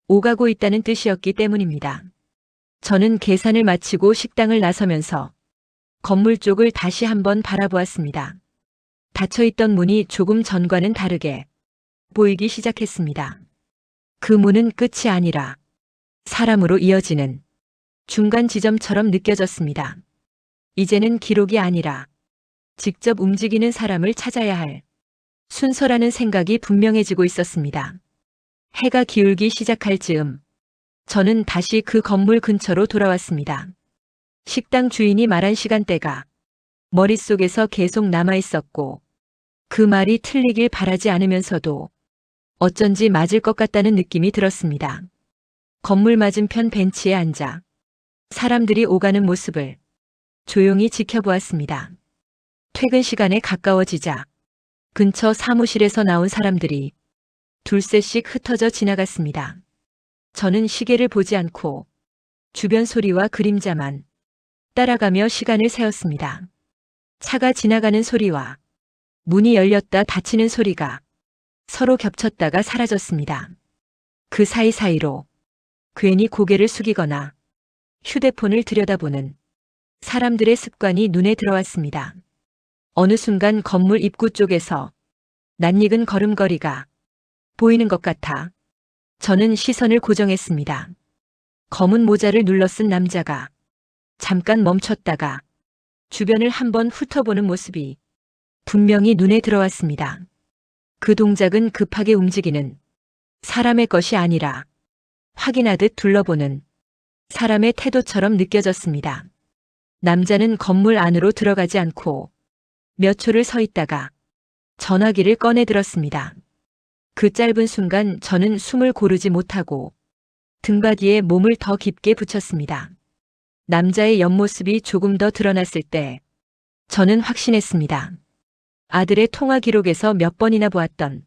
오가고 있다는 뜻이었기 때문입니다. 저는 계산을 마치고 식당을 나서면서 건물 쪽을 다시 한번 바라보았습니다. 닫혀있던 문이 조금 전과는 다르게 보이기 시작했습니다. 그 문은 끝이 아니라 사람으로 이어지는 중간 지점처럼 느껴졌습니다. 이제는 기록이 아니라 직접 움직이는 사람을 찾아야 할 순서라는 생각이 분명해지고 있었습니다. 해가 기울기 시작할 즈음 저는 다시 그 건물 근처로 돌아왔습니다. 식당 주인이 말한 시간대가 머릿속에서 계속 남아있었고 그 말이 틀리길 바라지 않으면서도 어쩐지 맞을 것 같다는 느낌이 들었습니다. 건물 맞은편 벤치에 앉아 사람들이 오가는 모습을 조용히 지켜보았습니다. 퇴근 시간에 가까워지자 근처 사무실에서 나온 사람들이 둘셋씩 흩어져 지나갔습니다. 저는 시계를 보지 않고 주변 소리와 그림자만 따라가며 시간을 세었습니다. 차가 지나가는 소리와 문이 열렸다 닫히는 소리가 서로 겹쳤다가 사라졌습니다. 그 사이사이로 괜히 고개를 숙이거나 휴대폰을 들여다보는 사람들의 습관이 눈에 들어왔습니다. 어느 순간 건물 입구 쪽에서 낯익은 걸음걸이가 보이는 것 같아 저는 시선을 고정했습니다. 검은 모자를 눌러 쓴 남자가 잠깐 멈췄다가 주변을 한번 훑어보는 모습이 분명히 눈에 들어왔습니다. 그 동작은 급하게 움직이는 사람의 것이 아니라 확인하듯 둘러보는 사람의 태도처럼 느껴졌습니다. 남자는 건물 안으로 들어가지 않고 몇 초를 서 있다가 전화기를 꺼내 들었습니다. 그 짧은 순간 저는 숨을 고르지 못하고 등받이에 몸을 더 깊게 붙였습니다. 남자의 옆모습이 조금 더 드러났을 때 저는 확신했습니다. 아들의 통화 기록에서 몇 번이나 보았던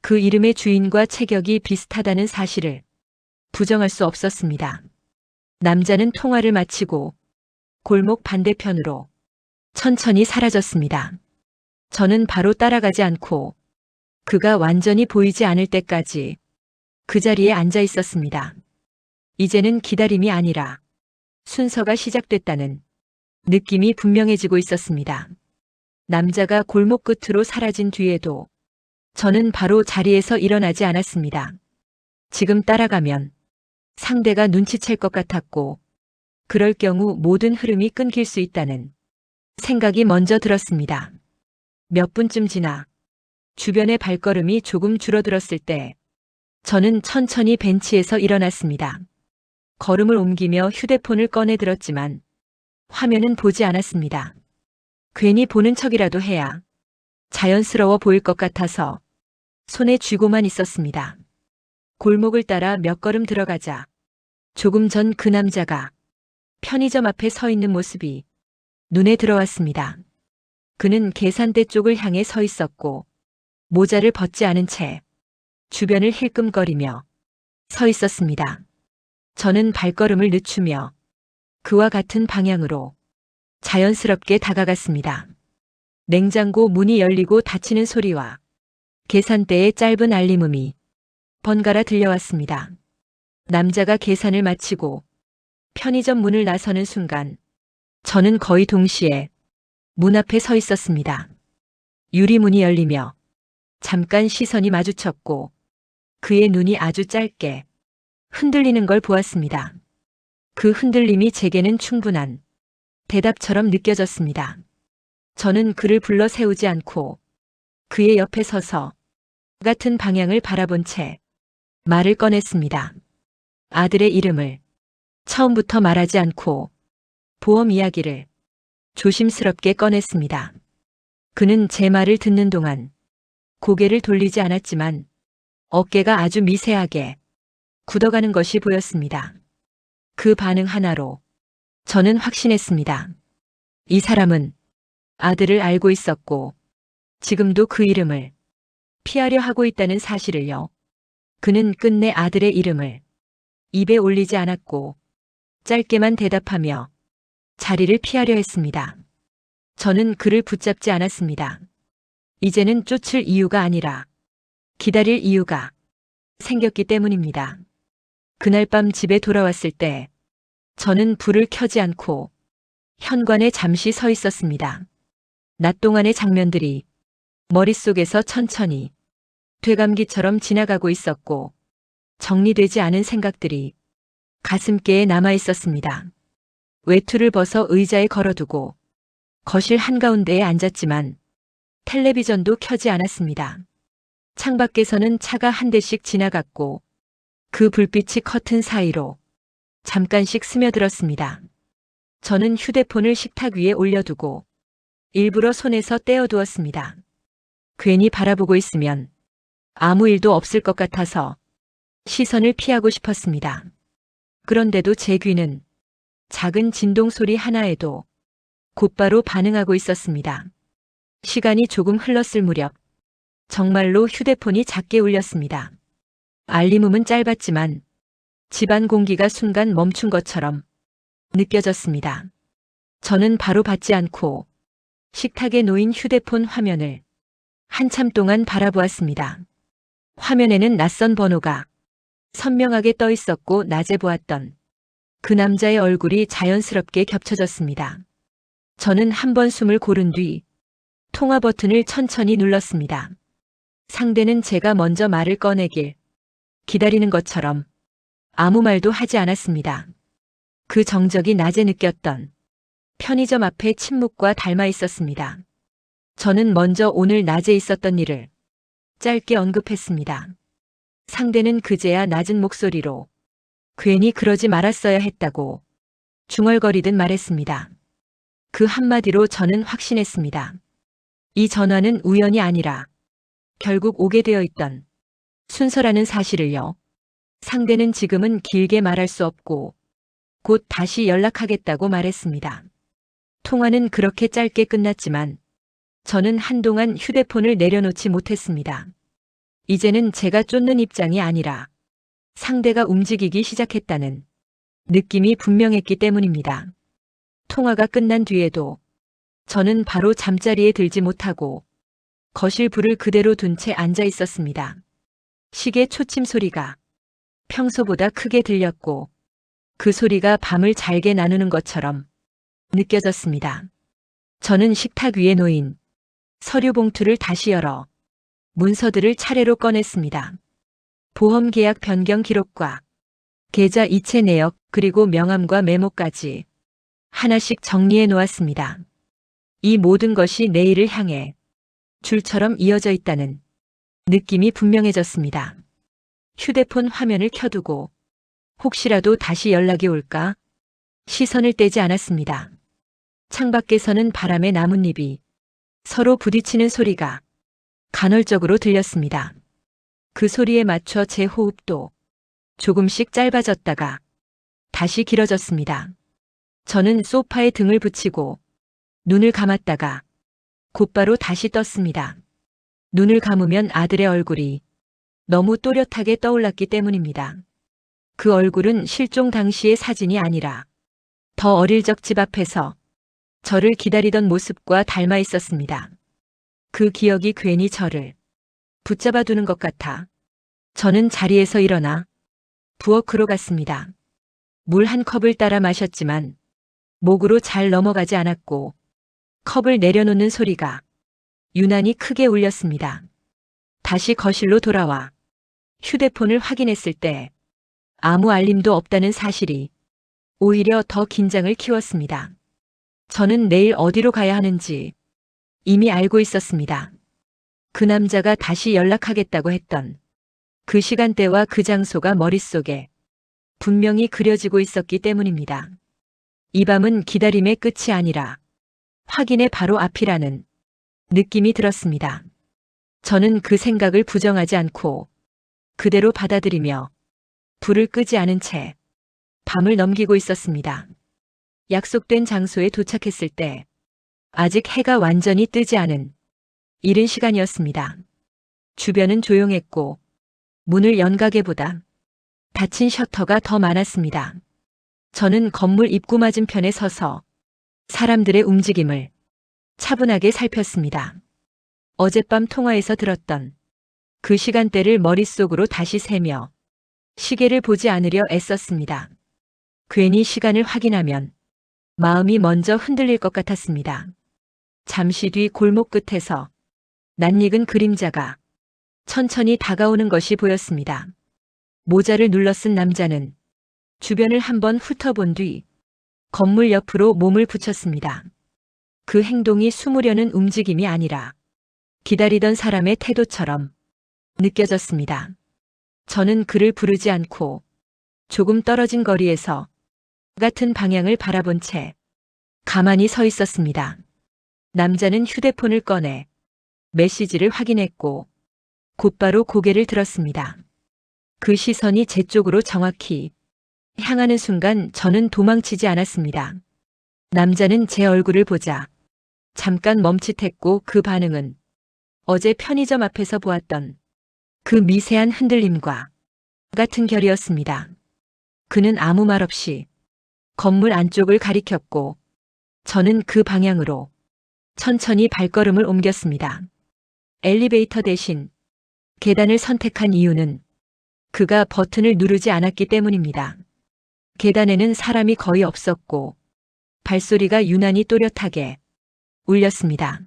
그 이름의 주인과 체격이 비슷하다는 사실을 부정할 수 없었습니다. 남자는 통화를 마치고 골목 반대편으로 천천히 사라졌습니다. 저는 바로 따라가지 않고 그가 완전히 보이지 않을 때까지 그 자리에 앉아 있었습니다. 이제는 기다림이 아니라 순서가 시작됐다는 느낌이 분명해지고 있었습니다. 남자가 골목 끝으로 사라진 뒤에도 저는 바로 자리에서 일어나지 않았습니다. 지금 따라가면 상대가 눈치챌 것 같았고 그럴 경우 모든 흐름이 끊길 수 있다는 생각이 먼저 들었습니다. 몇 분쯤 지나 주변의 발걸음이 조금 줄어들었을 때 저는 천천히 벤치에서 일어났습니다. 걸음을 옮기며 휴대폰을 꺼내 들었지만 화면은 보지 않았습니다. 괜히 보는 척이라도 해야 자연스러워 보일 것 같아서 손에 쥐고만 있었습니다. 골목을 따라 몇 걸음 들어가자 조금 전 그 남자가 편의점 앞에 서 있는 모습이 눈에 들어왔습니다. 그는 계산대 쪽을 향해 서 있었고 모자를 벗지 않은 채 주변을 힐끔거리며 서 있었습니다. 저는 발걸음을 늦추며 그와 같은 방향으로 자연스럽게 다가갔습니다. 냉장고 문이 열리고 닫히는 소리와 계산대의 짧은 알림음이 번갈아 들려왔습니다. 남자가 계산을 마치고 편의점 문을 나서는 순간 저는 거의 동시에 문 앞에 서 있었습니다. 유리문이 열리며 잠깐 시선이 마주쳤고 그의 눈이 아주 짧게 흔들리는 걸 보았습니다. 그 흔들림이 제게는 충분한 대답처럼 느껴졌습니다. 저는 그를 불러 세우지 않고 그의 옆에 서서 같은 방향을 바라본 채 말을 꺼냈습니다. 아들의 이름을 처음부터 말하지 않고 보험 이야기를 조심스럽게 꺼냈습니다. 그는 제 말을 듣는 동안 고개를 돌리지 않았지만 어깨가 아주 미세하게 굳어가는 것이 보였습니다. 그 반응 하나로 저는 확신했습니다. 이 사람은 아들을 알고 있었고 지금도 그 이름을 피하려 하고 있다는 사실을요. 그는 끝내 아들의 이름을 입에 올리지 않았고 짧게만 대답하며 자리를 피하려 했습니다. 저는 그를 붙잡지 않았습니다. 이제는 쫓을 이유가 아니라 기다릴 이유가 생겼기 때문입니다. 그날 밤 집에 돌아왔을 때 저는 불을 켜지 않고 현관에 잠시 서 있었습니다. 낮 동안의 장면들이 머릿속에서 천천히 되감기처럼 지나가고 있었고 정리되지 않은 생각들이 가슴께에 남아 있었습니다. 외투를 벗어 의자에 걸어두고 거실 한가운데에 앉았지만 텔레비전도 켜지 않았습니다. 창밖에서는 차가 한 대씩 지나갔고 그 불빛이 커튼 사이로 잠깐씩 스며들었습니다. 저는 휴대폰을 식탁 위에 올려두고 일부러 손에서 떼어두었습니다. 괜히 바라보고 있으면 아무 일도 없을 것 같아서 시선을 피하고 싶었습니다. 그런데도 제 귀는 작은 진동 소리 하나에도 곧바로 반응하고 있었습니다. 시간이 조금 흘렀을 무렵 정말로 휴대폰이 작게 울렸습니다. 알림음은 짧았지만 집안 공기가 순간 멈춘 것처럼 느껴졌습니다. 저는 바로 받지 않고 식탁에 놓인 휴대폰 화면을 한참 동안 바라보았습니다. 화면에는 낯선 번호가 선명하게 떠 있었고 낮에 보았던 그 남자의 얼굴이 자연스럽게 겹쳐졌습니다. 저는 한 번 숨을 고른 뒤 통화 버튼을 천천히 눌렀습니다. 상대는 제가 먼저 말을 꺼내길 기다리는 것처럼 아무 말도 하지 않았습니다. 그 정적이 낮에 느꼈던 편의점 앞의 침묵과 닮아 있었습니다. 저는 먼저 오늘 낮에 있었던 일을 짧게 언급했습니다. 상대는 그제야 낮은 목소리로 괜히 그러지 말았어야 했다고 중얼거리듯 말했습니다. 그 한마디로 저는 확신했습니다. 이 전화는 우연이 아니라 결국 오게 되어 있던 순서라는 사실을요. 상대는 지금은 길게 말할 수 없고 곧 다시 연락하겠다고 말했습니다. 통화는 그렇게 짧게 끝났지만 저는 한동안 휴대폰을 내려놓지 못했습니다. 이제는 제가 쫓는 입장이 아니라 상대가 움직이기 시작했다는 느낌이 분명했기 때문입니다. 통화가 끝난 뒤에도 저는 바로 잠자리에 들지 못하고 거실 불을 그대로 둔 채 앉아 있었습니다. 시계 초침 소리가 평소보다 크게 들렸고 그 소리가 밤을 잘게 나누는 것처럼 느껴졌습니다. 저는 식탁 위에 놓인 서류 봉투를 다시 열어 문서들을 차례로 꺼냈습니다. 보험 계약 변경 기록과 계좌 이체 내역 그리고 명함과 메모까지 하나씩 정리해 놓았습니다. 이 모든 것이 내일을 향해 줄처럼 이어져 있다는 느낌이 분명해졌습니다. 휴대폰 화면을 켜두고 혹시라도 다시 연락이 올까 시선을 떼지 않았습니다. 창밖에서는 바람의 나뭇잎이 서로 부딪히는 소리가 간헐적으로 들렸습니다. 그 소리에 맞춰 제 호흡도 조금씩 짧아졌다가 다시 길어졌습니다. 저는 소파에 등을 붙이고 눈을 감았다가 곧바로 다시 떴습니다. 눈을 감으면 아들의 얼굴이 너무 또렷하게 떠올랐기 때문입니다. 그 얼굴은 실종 당시의 사진이 아니라 더 어릴 적 집 앞에서 저를 기다리던 모습과 닮아 있었습니다. 그 기억이 괜히 저를 붙잡아 두는 것 같아 저는 자리에서 일어나 부엌으로 갔습니다. 물 한 컵을 따라 마셨지만 목으로 잘 넘어가지 않았고 컵을 내려놓는 소리가 유난히 크게 울렸습니다. 다시 거실로 돌아와 휴대폰을 확인했을 때 아무 알림도 없다는 사실이 오히려 더 긴장을 키웠습니다. 저는 내일 어디로 가야 하는지 이미 알고 있었습니다. 그 남자가 다시 연락하겠다고 했던 그 시간대와 그 장소가 머릿속에 분명히 그려지고 있었기 때문입니다. 이 밤은 기다림의 끝이 아니라 확인의 바로 앞이라는 느낌이 들었습니다. 저는 그 생각을 부정하지 않고 그대로 받아들이며 불을 끄지 않은 채 밤을 넘기고 있었습니다. 약속된 장소에 도착했을 때 아직 해가 완전히 뜨지 않은 이른 시간이었습니다. 주변은 조용했고 문을 연 가게보다 닫힌 셔터가 더 많았습니다. 저는 건물 입구 맞은편에 서서 사람들의 움직임을 차분하게 살폈습니다. 어젯밤 통화에서 들었던 그 시간대를 머릿속으로 다시 세며 시계를 보지 않으려 애썼습니다. 괜히 시간을 확인하면 마음이 먼저 흔들릴 것 같았습니다. 잠시 뒤 골목 끝에서 낯익은 그림자가 천천히 다가오는 것이 보였습니다. 모자를 눌러 쓴 남자는 주변을 한번 훑어본 뒤 건물 옆으로 몸을 붙였습니다. 그 행동이 숨으려는 움직임이 아니라 기다리던 사람의 태도처럼 느껴졌습니다. 저는 그를 부르지 않고 조금 떨어진 거리에서 같은 방향을 바라본 채 가만히 서 있었습니다. 남자는 휴대폰을 꺼내 메시지를 확인했고 곧바로 고개를 들었습니다. 그 시선이 제 쪽으로 정확히 향하는 순간 저는 도망치지 않았습니다. 남자는 제 얼굴을 보자 잠깐 멈칫했고 그 반응은 어제 편의점 앞에서 보았던 그 미세한 흔들림과 같은 결이었습니다. 그는 아무 말 없이 건물 안쪽을 가리켰고 저는 그 방향으로 천천히 발걸음을 옮겼습니다. 엘리베이터 대신 계단을 선택한 이유는 그가 버튼을 누르지 않았기 때문입니다. 계단에는 사람이 거의 없었고 발소리가 유난히 또렷하게 울렸습니다.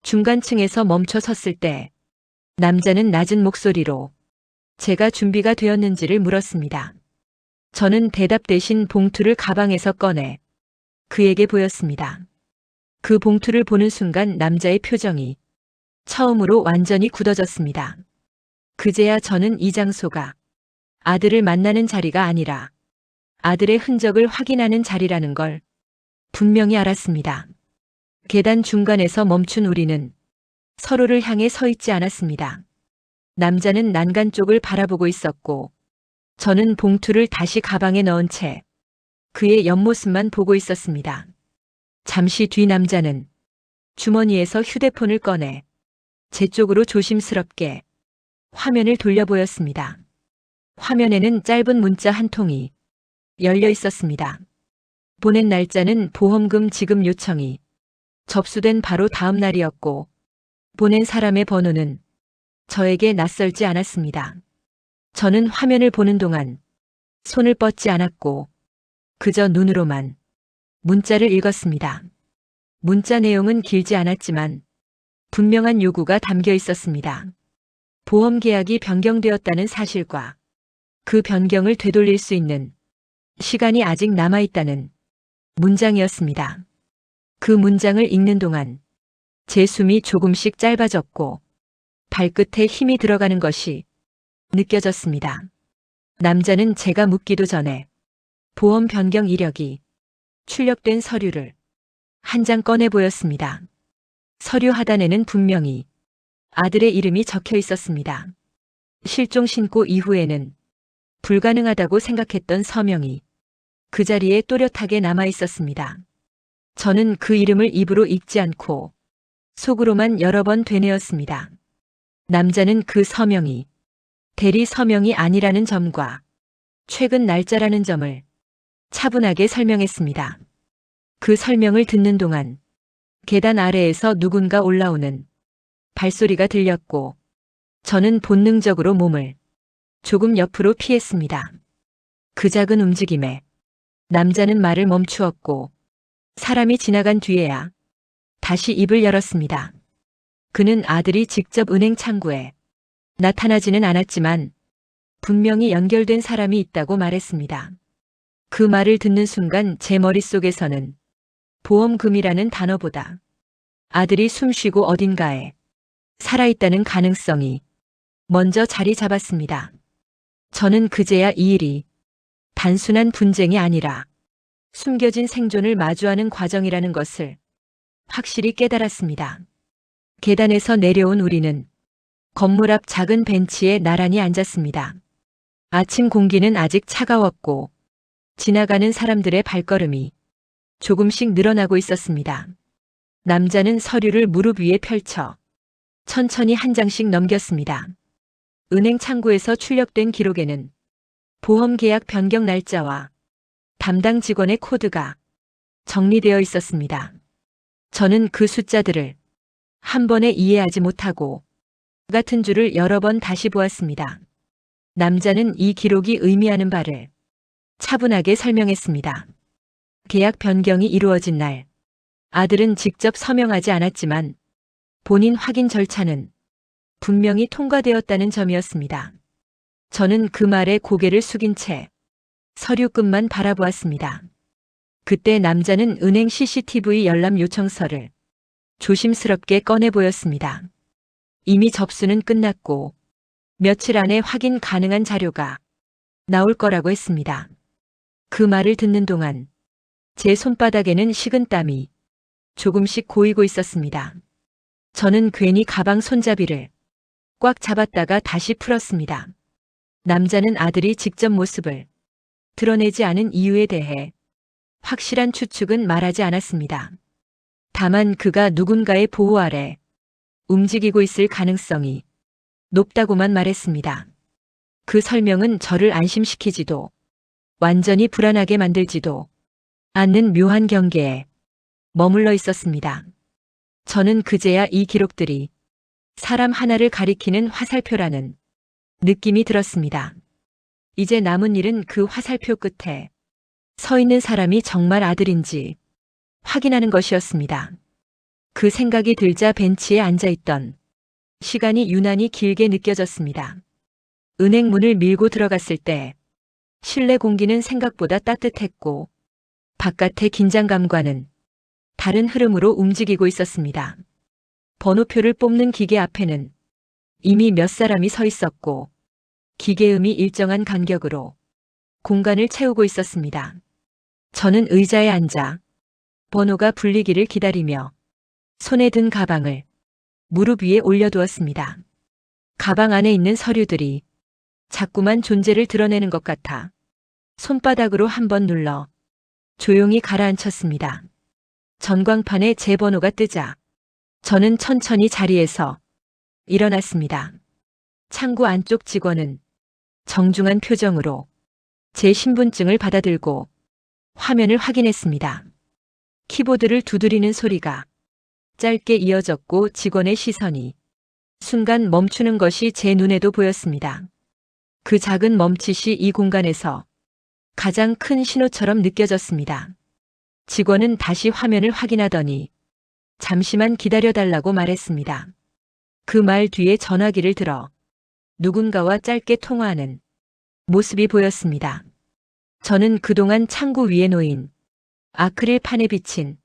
중간층에서 멈춰 섰을 때 남자는 낮은 목소리로 제가 준비가 되었는지를 물었습니다. 저는 대답 대신 봉투를 가방에서 꺼내 그에게 보였습니다. 그 봉투를 보는 순간 남자의 표정이 처음으로 완전히 굳어졌습니다. 그제야 저는 이 장소가 아들을 만나는 자리가 아니라 아들의 흔적을 확인하는 자리라는 걸 분명히 알았습니다. 계단 중간에서 멈춘 우리는 서로를 향해 서 있지 않았습니다. 남자는 난간 쪽을 바라보고 있었고 저는 봉투를 다시 가방에 넣은 채 그의 옆모습만 보고 있었습니다. 잠시 뒤 남자는 주머니에서 휴대폰을 꺼내 제 쪽으로 조심스럽게 화면을 돌려 보였습니다. 화면에는 짧은 문자 한 통이 열려 있었습니다. 보낸 날짜는 보험금 지급 요청이 접수된 바로 다음 날이었고 보낸 사람의 번호는 저에게 낯설지 않았습니다. 저는 화면을 보는 동안 손을 뻗지 않았고 그저 눈으로만 문자를 읽었습니다. 문자 내용은 길지 않았지만 분명한 요구가 담겨 있었습니다. 보험 계약이 변경되었다는 사실과 그 변경을 되돌릴 수 있는 시간이 아직 남아있다는 문장이었습니다. 그 문장을 읽는 동안 제 숨이 조금씩 짧아졌고 발끝에 힘이 들어가는 것이 느껴졌습니다. 남자는 제가 묻기도 전에 보험 변경 이력이 출력된 서류를 한 장 꺼내 보였습니다. 서류 하단에는 분명히 아들의 이름이 적혀 있었습니다. 실종 신고 이후에는 불가능하다고 생각했던 서명이 그 자리에 또렷하게 남아 있었습니다. 저는 그 이름을 입으로 읽지 않고 속으로만 여러 번 되뇌었습니다. 남자는 그 서명이 대리 서명이 아니라는 점과 최근 날짜라는 점을 차분하게 설명했습니다. 그 설명을 듣는 동안 계단 아래에서 누군가 올라오는 발소리가 들렸고 저는 본능적으로 몸을 조금 옆으로 피했습니다. 그 작은 움직임에 남자는 말을 멈추었고 사람이 지나간 뒤에야 다시 입을 열었습니다. 그는 아들이 직접 은행 창구에 나타나지는 않았지만 분명히 연결된 사람이 있다고 말했습니다. 그 말을 듣는 순간 제 머릿속에서는 보험금이라는 단어보다 아들이 숨쉬고 어딘가에 살아있다는 가능성이 먼저 자리 잡았습니다. 저는 그제야 이 일이 단순한 분쟁이 아니라 숨겨진 생존을 마주하는 과정이라는 것을 확실히 깨달았습니다. 계단에서 내려온 우리는 건물 앞 작은 벤치에 나란히 앉았습니다. 아침 공기는 아직 차가웠고 지나가는 사람들의 발걸음이 조금씩 늘어나고 있었습니다. 남자는 서류를 무릎 위에 펼쳐 천천히 한 장씩 넘겼습니다. 은행 창구에서 출력된 기록에는 보험 계약 변경 날짜와 담당 직원의 코드가 정리되어 있었습니다. 저는 그 숫자들을 한 번에 이해하지 못하고 같은 줄을 여러 번 다시 보았습니다. 남자는 이 기록이 의미하는 바를 차분하게 설명했습니다. 계약 변경이 이루어진 날, 아들은 직접 서명하지 않았지만 본인 확인 절차는 분명히 통과되었다는 점이었습니다. 저는 그 말에 고개를 숙인 채 서류끝만 바라보았습니다. 그때 남자는 은행 CCTV 열람 요청서를 조심스럽게 꺼내 보였습니다. 이미 접수는 끝났고 며칠 안에 확인 가능한 자료가 나올 거라고 했습니다. 그 말을 듣는 동안 제 손바닥에는 식은땀이 조금씩 고이고 있었습니다. 저는 괜히 가방 손잡이를 꽉 잡았다가 다시 풀었습니다. 남자는 아들이 직접 모습을 드러내지 않은 이유에 대해 확실한 추측은 말하지 않았습니다. 다만 그가 누군가의 보호 아래 움직이고 있을 가능성이 높다고만 말했습니다. 그 설명은 저를 안심시키지도 완전히 불안하게 만들지도 않는 묘한 경계에 머물러 있었습니다. 저는 그제야 이 기록들이 사람 하나를 가리키는 화살표라는 느낌이 들었습니다. 이제 남은 일은 그 화살표 끝에 서 있는 사람이 정말 아들인지 확인하는 것이었습니다. 그 생각이 들자 벤치에 앉아있던 시간이 유난히 길게 느껴졌습니다. 은행 문을 밀고 들어갔을 때 실내 공기는 생각보다 따뜻했고 바깥의 긴장감과는 다른 흐름으로 움직이고 있었습니다. 번호표를 뽑는 기계 앞에는 이미 몇 사람이 서 있었고 기계음이 일정한 간격으로 공간을 채우고 있었습니다. 저는 의자에 앉아 번호가 불리기를 기다리며 손에 든 가방을 무릎 위에 올려두었습니다. 가방 안에 있는 서류들이 자꾸만 존재를 드러내는 것 같아 손바닥으로 한번 눌러 조용히 가라앉혔습니다. 전광판에 제 번호가 뜨자 저는 천천히 자리에서 일어났습니다. 창구 안쪽 직원은 정중한 표정으로 제 신분증을 받아들고 화면을 확인했습니다. 키보드를 두드리는 소리가 짧게 이어졌고 직원의 시선이 순간 멈추는 것이 제 눈에도 보였습니다. 그 작은 멈칫이 이 공간에서 가장 큰 신호처럼 느껴졌습니다. 직원은 다시 화면을 확인하더니 잠시만 기다려달라고 말했습니다. 그 말 뒤에 전화기를 들어 누군가와 짧게 통화하는 모습이 보였습니다. 저는 그동안 창구 위에 놓인 아크릴판에 비친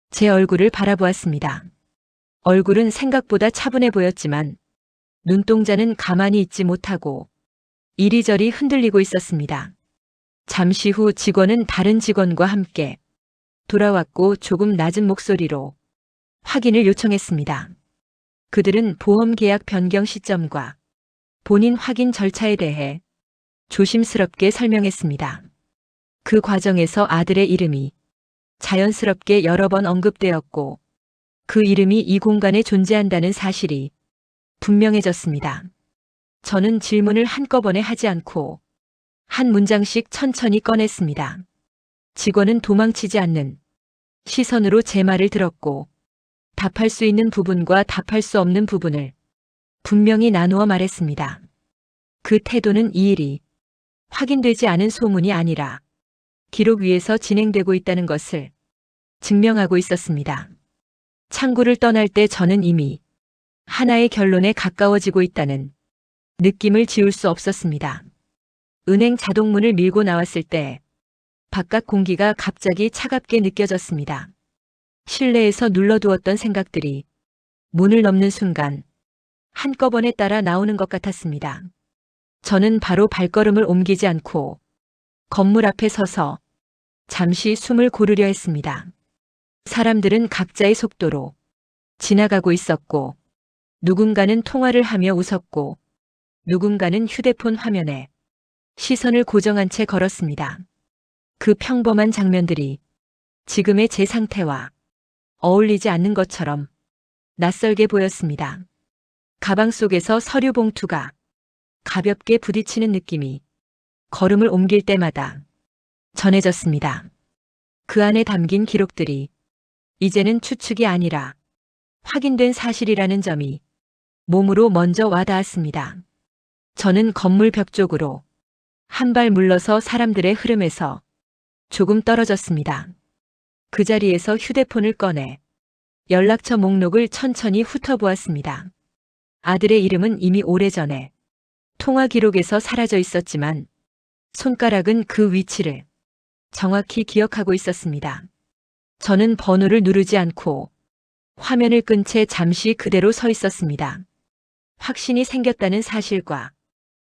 제 얼굴을 바라보았습니다. 얼굴은 생각보다 차분해 보였지만 눈동자는 가만히 있지 못하고 이리저리 흔들리고 있었습니다. 잠시 후 직원은 다른 직원과 함께 돌아왔고 조금 낮은 목소리로 확인을 요청했습니다. 그들은 보험 계약 변경 시점과 본인 확인 절차에 대해 조심스럽게 설명했습니다. 그 과정에서 아들의 이름이 자연스럽게 여러 번 언급되었고 그 이름이 이 공간에 존재한다는 사실이 분명해졌습니다. 저는 질문을 한꺼번에 하지 않고 한 문장씩 천천히 꺼냈습니다. 직원은 도망치지 않는 시선으로 제 말을 들었고 답할 수 있는 부분과 답할 수 없는 부분을 분명히 나누어 말했습니다. 그 태도는 이 일이 확인되지 않은 소문이 아니라 기록 위에서 진행되고 있다는 것을 증명하고 있었습니다. 창구를 떠날 때 저는 이미 하나의 결론에 가까워지고 있다는 느낌을 지울 수 없었습니다. 은행 자동문을 밀고 나왔을 때 바깥 공기가 갑자기 차갑게 느껴졌습니다. 실내에서 눌러두었던 생각들이 문을 넘는 순간 한꺼번에 따라 나오는 것 같았습니다. 저는 바로 발걸음을 옮기지 않고 건물 앞에 서서 잠시 숨을 고르려 했습니다. 사람들은 각자의 속도로 지나가고 있었고 누군가는 통화를 하며 웃었고 누군가는 휴대폰 화면에 시선을 고정한 채 걸었습니다. 그 평범한 장면들이 지금의 제 상태와 어울리지 않는 것처럼 낯설게 보였습니다. 가방 속에서 서류 봉투가 가볍게 부딪히는 느낌이 걸음을 옮길 때마다 전해졌습니다. 그 안에 담긴 기록들이 이제는 추측이 아니라 확인된 사실이라는 점이 몸으로 먼저 와닿았습니다. 저는 건물 벽 쪽으로 한 발 물러서 사람들의 흐름에서 조금 떨어졌습니다. 그 자리에서 휴대폰을 꺼내 연락처 목록을 천천히 훑어보았습니다. 아들의 이름은 이미 오래전에 통화 기록에서 사라져 있었지만 손가락은 그 위치를 정확히 기억하고 있었습니다. 저는 번호를 누르지 않고 화면을 끈 채 잠시 그대로 서 있었습니다. 확신이 생겼다는 사실과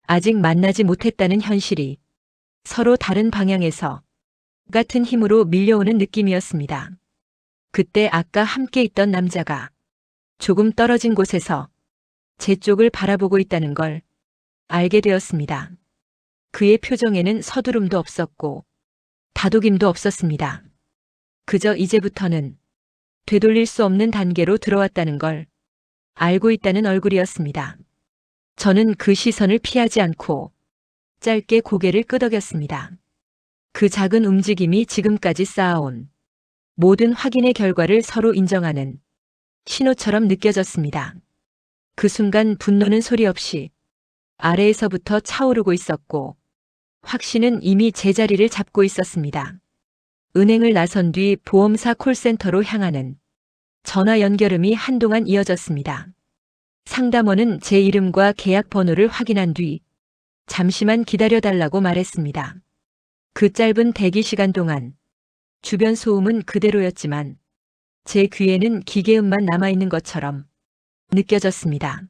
아직 만나지 못했다는 현실이 서로 다른 방향에서 같은 힘으로 밀려오는 느낌이었습니다. 그때 아까 함께 있던 남자가 조금 떨어진 곳에서 제 쪽을 바라보고 있다는 걸 알게 되었습니다. 그의 표정에는 서두름도 없었고 다독임도 없었습니다. 그저 이제부터는 되돌릴 수 없는 단계로 들어왔다는 걸 알고 있다는 얼굴이었습니다. 저는 그 시선을 피하지 않고 짧게 고개를 끄덕였습니다. 그 작은 움직임이 지금까지 쌓아온 모든 확인의 결과를 서로 인정하는 신호처럼 느껴졌습니다. 그 순간 분노는 소리 없이 아래에서부터 차오르고 있었고 확신은 이미 제자리를 잡고 있었습니다. 은행을 나선 뒤 보험사 콜센터로 향하는 전화 연결음이 한동안 이어졌습니다. 상담원은 제 이름과 계약 번호를 확인한 뒤 잠시만 기다려달라고 말했습니다. 그 짧은 대기 시간 동안 주변 소음은 그대로였지만 제 귀에는 기계음만 남아있는 것처럼 느껴졌습니다.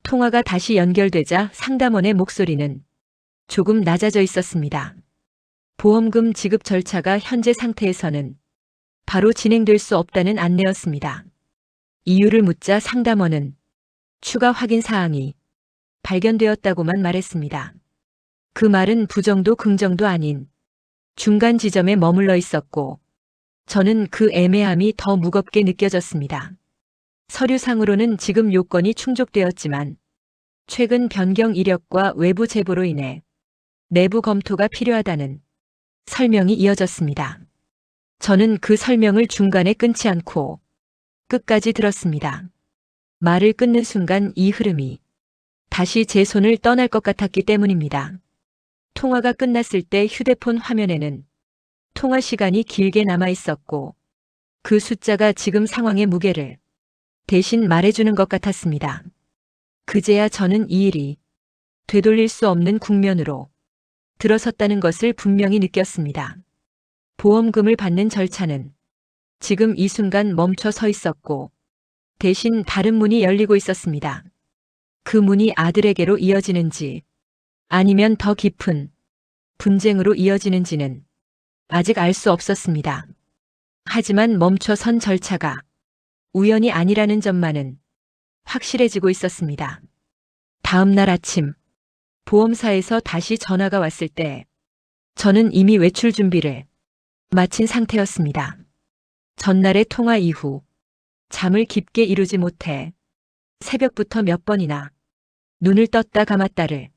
통화가 다시 연결되자 상담원의 목소리는 조금 낮아져 있었습니다. 보험금 지급 절차가 현재 상태에서는 바로 진행될 수 없다는 안내였습니다. 이유를 묻자 상담원은 추가 확인 사항이 발견되었다고만 말했습니다. 그 말은 부정도 긍정도 아닌 중간 지점에 머물러 있었고 저는 그 애매함이 더 무겁게 느껴졌습니다. 서류상으로는 지급 요건이 충족되었지만 최근 변경 이력과 외부 제보로 인해 내부 검토가 필요하다는 설명이 이어졌습니다. 저는 그 설명을 중간에 끊지 않고 끝까지 들었습니다. 말을 끊는 순간 이 흐름이 다시 제 손을 떠날 것 같았기 때문입니다. 통화가 끝났을 때 휴대폰 화면에는 통화 시간이 길게 남아 있었고 그 숫자가 지금 상황의 무게를 대신 말해주는 것 같았습니다. 그제야 저는 이 일이 되돌릴 수 없는 국면으로 들어섰다는 것을 분명히 느꼈습니다. 보험금을 받는 절차는 지금 이 순간 멈춰 서 있었고 대신 다른 문이 열리고 있었습니다. 그 문이 아들에게로 이어지는지 아니면 더 깊은 분쟁으로 이어지는지는 아직 알 수 없었습니다. 하지만 멈춰선 절차가 우연이 아니라는 점만은 확실해지고 있었습니다. 다음 날 아침 보험사에서 다시 전화가 왔을 때 저는 이미 외출 준비를 마친 상태였습니다. 전날의 통화 이후 잠을 깊게 이루지 못해 새벽부터 몇 번이나 눈을 떴다 감았다를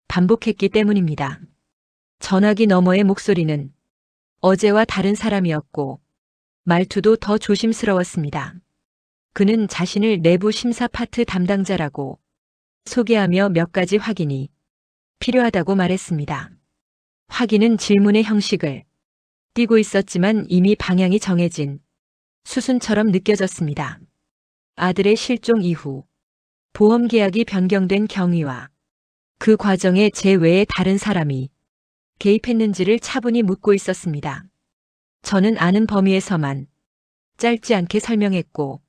반복했기 때문입니다. 전화기 너머의 목소리는 어제와 다른 사람이었고 말투도 더 조심스러웠습니다. 그는 자신을 내부 심사 파트 담당자라고 소개하며 몇 가지 확인이 필요하다고 말했습니다. 확인은 질문의 형식을 띠고 있었지만 이미 방향이 정해진 수순처럼 느껴졌습니다. 아들의 실종 이후 보험 계약이 변경된 경위와 그 과정에 제 외에 다른 사람이 개입했는지를 차분히 묻고 있었습니다. 저는 아는 범위에서만 짧지 않게 설명했고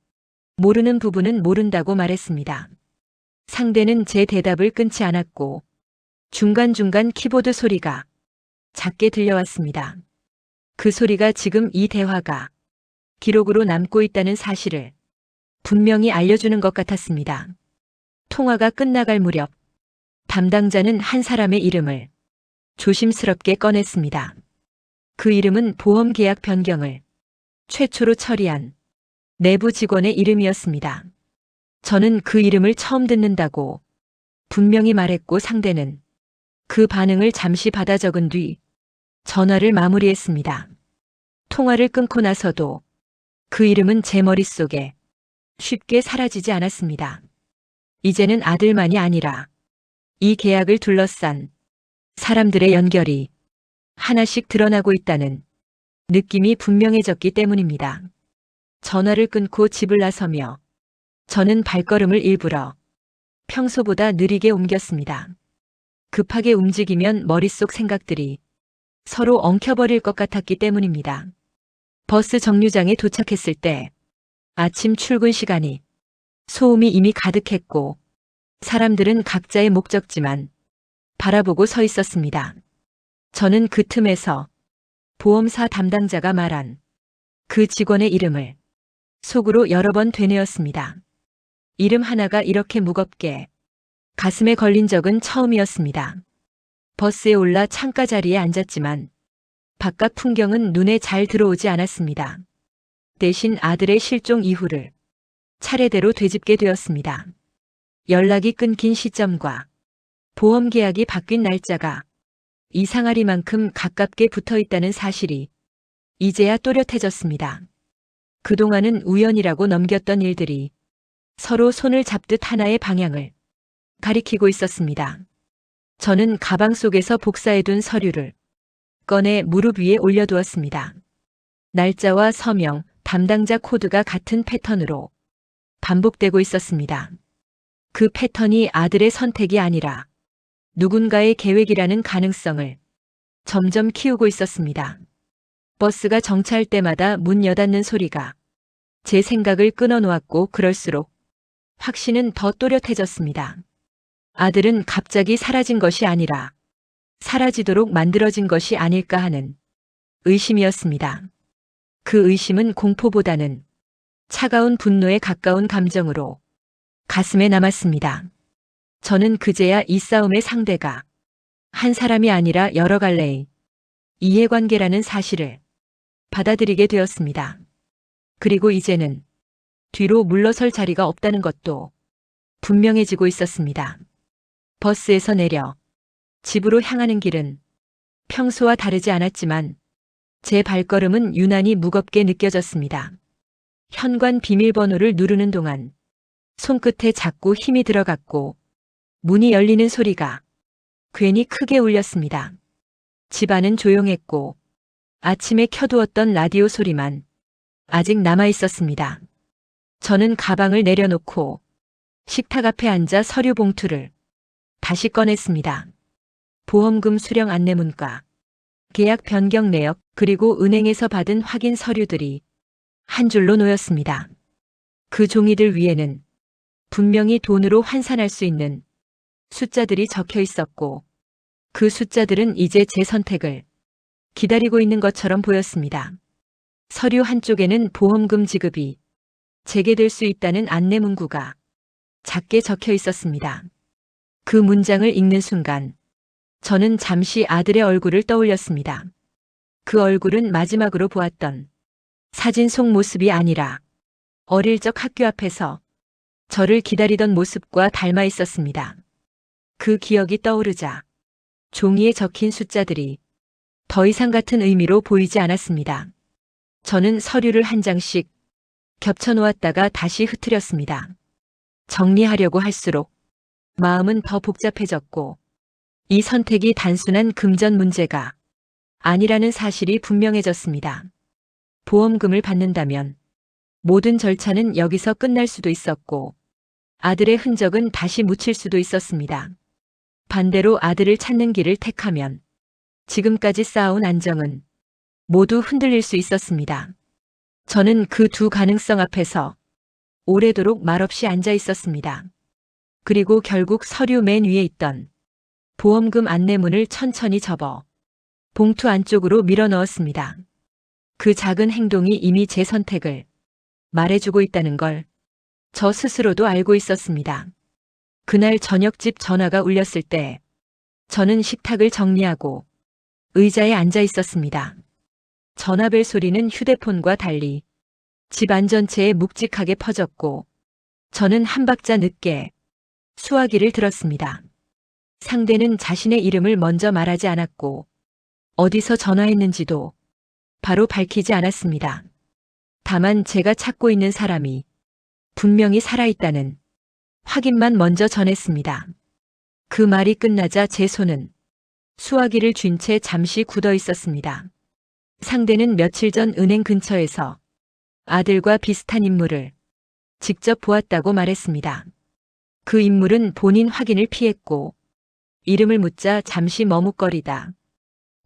모르는 부분은 모른다고 말했습니다. 상대는 제 대답을 끊지 않았고 중간중간 키보드 소리가 작게 들려왔습니다. 그 소리가 지금 이 대화가 기록으로 남고 있다는 사실을 분명히 알려주는 것 같았습니다. 통화가 끝나갈 무렵 담당자는 한 사람의 이름을 조심스럽게 꺼냈습니다. 그 이름은 보험 계약 변경을 최초로 처리한 내부 직원의 이름이었습니다. 저는 그 이름을 처음 듣는다고 분명히 말했고 상대는 그 반응을 잠시 받아 적은 뒤 전화를 마무리했습니다. 통화를 끊고 나서도 그 이름은 제 머릿속에 쉽게 사라지지 않았습니다. 이제는 아들만이 아니라 이 계약을 둘러싼 사람들의 연결이 하나씩 드러나고 있다는 느낌이 분명해졌기 때문입니다. 전화를 끊고 집을 나서며 저는 발걸음을 일부러 평소보다 느리게 옮겼습니다. 급하게 움직이면 머릿속 생각들이 서로 엉켜버릴 것 같았기 때문입니다. 버스 정류장에 도착했을 때 아침 출근 시간이 소음이 이미 가득했고 사람들은 각자의 목적지만 바라보고 서 있었습니다. 저는 그 틈에서 보험사 담당자가 말한 그 직원의 이름을 속으로 여러 번 되뇌었습니다. 이름 하나가 이렇게 무겁게 가슴에 걸린 적은 처음이었습니다. 버스에 올라 창가 자리에 앉았지만 바깥 풍경은 눈에 잘 들어오지 않았습니다. 대신 아들의 실종 이후를 차례대로 되짚게 되었습니다. 연락이 끊긴 시점과 보험 계약이 바뀐 날짜가 이상하리만큼 가깝게 붙어 있다는 사실이 이제야 또렷해졌습니다. 그동안은 우연이라고 넘겼던 일들이 서로 손을 잡듯 하나의 방향을 가리키고 있었습니다. 저는 가방 속에서 복사해둔 서류를 꺼내 무릎 위에 올려두었습니다. 날짜와 서명, 담당자 코드가 같은 패턴으로 반복되고 있었습니다. 그 패턴이 아들의 선택이 아니라 누군가의 계획이라는 가능성을 점점 키우고 있었습니다. 버스가 정차할 때마다 문 여닫는 소리가 제 생각을 끊어놓았고 그럴수록 확신은 더 또렷해졌습니다. 아들은 갑자기 사라진 것이 아니라 사라지도록 만들어진 것이 아닐까 하는 의심이었습니다. 그 의심은 공포보다는 차가운 분노에 가까운 감정으로 가슴에 남았습니다. 저는 그제야 이 싸움의 상대가 한 사람이 아니라 여러 갈래의 이해관계라는 사실을 받아들이게 되었습니다. 그리고 이제는 뒤로 물러설 자리가 없다는 것도 분명해지고 있었습니다. 버스에서 내려 집으로 향하는 길은 평소와 다르지 않았지만 제 발걸음은 유난히 무겁게 느껴졌습니다. 현관 비밀번호를 누르는 동안 손끝에 자꾸 힘이 들어갔고 문이 열리는 소리가 괜히 크게 울렸습니다. 집안은 조용했고 아침에 켜두었던 라디오 소리만 아직 남아 있었습니다. 저는 가방을 내려놓고 식탁 앞에 앉아 서류 봉투를 다시 꺼냈습니다. 보험금 수령 안내문과 계약 변경 내역 그리고 은행에서 받은 확인 서류들이 한 줄로 놓였습니다. 그 종이들 위에는 분명히 돈으로 환산할 수 있는 숫자들이 적혀 있었고 그 숫자들은 이제 제 선택을 기다리고 있는 것처럼 보였습니다. 서류 한쪽에는 보험금 지급이 재개될 수 있다는 안내 문구가 작게 적혀 있었습니다. 그 문장을 읽는 순간 저는 잠시 아들의 얼굴을 떠올렸습니다. 그 얼굴은 마지막으로 보았던 사진 속 모습이 아니라 어릴 적 학교 앞에서 저를 기다리던 모습과 닮아 있었습니다. 그 기억이 떠오르자 종이에 적힌 숫자들이 더 이상 같은 의미로 보이지 않았습니다. 저는 서류를 한 장씩 겹쳐 놓았다가 다시 흐트렸습니다. 정리하려고 할수록 마음은 더 복잡해졌고 이 선택이 단순한 금전 문제가 아니라는 사실이 분명해졌습니다. 보험금을 받는다면 모든 절차는 여기서 끝날 수도 있었고 아들의 흔적은 다시 묻힐 수도 있었습니다. 반대로 아들을 찾는 길을 택하면 지금까지 쌓아온 안정은 모두 흔들릴 수 있었습니다. 저는 그 두 가능성 앞에서 오래도록 말없이 앉아 있었습니다. 그리고 결국 서류 맨 위에 있던 보험금 안내문을 천천히 접어 봉투 안쪽으로 밀어 넣었습니다. 그 작은 행동이 이미 제 선택을 말해주고 있다는 걸 저 스스로도 알고 있었습니다. 그날 저녁 집 전화가 울렸을 때 저는 식탁을 정리하고 의자에 앉아 있었습니다. 전화벨 소리는 휴대폰과 달리 집 안 전체에 묵직하게 퍼졌고 저는 한 박자 늦게 수화기를 들었습니다. 상대는 자신의 이름을 먼저 말하지 않았고 어디서 전화했는지도 바로 밝히지 않았습니다. 다만 제가 찾고 있는 사람이 분명히 살아있다는 확인만 먼저 전했습니다. 그 말이 끝나자 제 손은 수화기를 쥔 채 잠시 굳어 있었습니다. 상대는 며칠 전 은행 근처에서 아들과 비슷한 인물을 직접 보았다고 말했습니다. 그 인물은 본인 확인을 피했고 이름을 묻자 잠시 머뭇거리다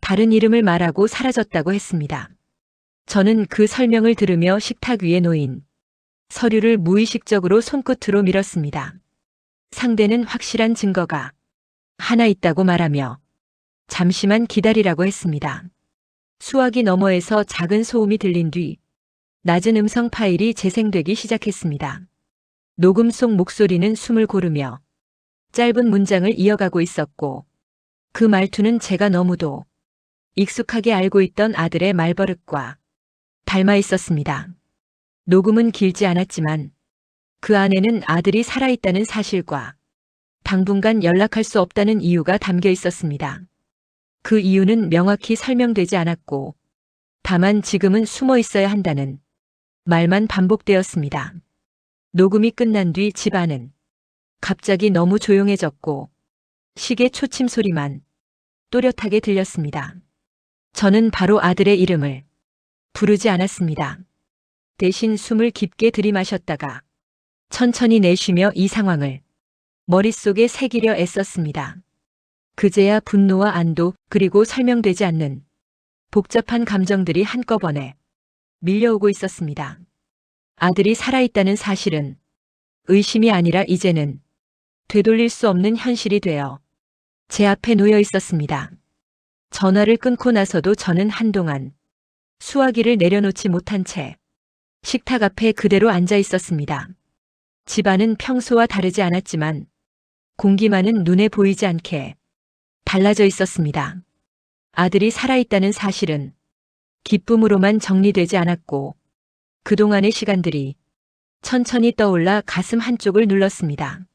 다른 이름을 말하고 사라졌다고 했습니다. 저는 그 설명을 들으며 식탁 위에 놓인 서류를 무의식적으로 손끝으로 밀었습니다. 상대는 확실한 증거가 하나 있다고 말하며 잠시만 기다리라고 했습니다. 수화기 너머에서 작은 소음이 들린 뒤 낮은 음성 파일이 재생되기 시작했습니다. 녹음 속 목소리는 숨을 고르며 짧은 문장을 이어가고 있었고 그 말투는 제가 너무도 익숙하게 알고 있던 아들의 말버릇과 닮아 있었습니다. 녹음은 길지 않았지만 그 안에는 아들이 살아있다는 사실과 당분간 연락할 수 없다는 이유가 담겨 있었습니다. 그 이유는 명확히 설명되지 않았고 다만 지금은 숨어 있어야 한다는 말만 반복되었습니다. 녹음이 끝난 뒤 집안은 갑자기 너무 조용해졌고 시계 초침 소리만 또렷하게 들렸습니다. 저는 바로 아들의 이름을 부르지 않았습니다. 대신 숨을 깊게 들이마셨다가 천천히 내쉬며 이 상황을 머릿속에 새기려 애썼습니다. 그제야 분노와 안도 그리고 설명되지 않는 복잡한 감정들이 한꺼번에 밀려오고 있었습니다. 아들이 살아있다는 사실은 의심이 아니라 이제는 되돌릴 수 없는 현실이 되어 제 앞에 놓여 있었습니다. 전화를 끊고 나서도 저는 한동안 수화기를 내려놓지 못한 채 식탁 앞에 그대로 앉아 있었습니다. 집안은 평소와 다르지 않았지만 공기만은 눈에 보이지 않게 달라져 있었습니다. 아들이 살아있다는 사실은 기쁨으로만 정리되지 않았고 그동안의 시간들이 천천히 떠올라 가슴 한쪽을 눌렀습니다.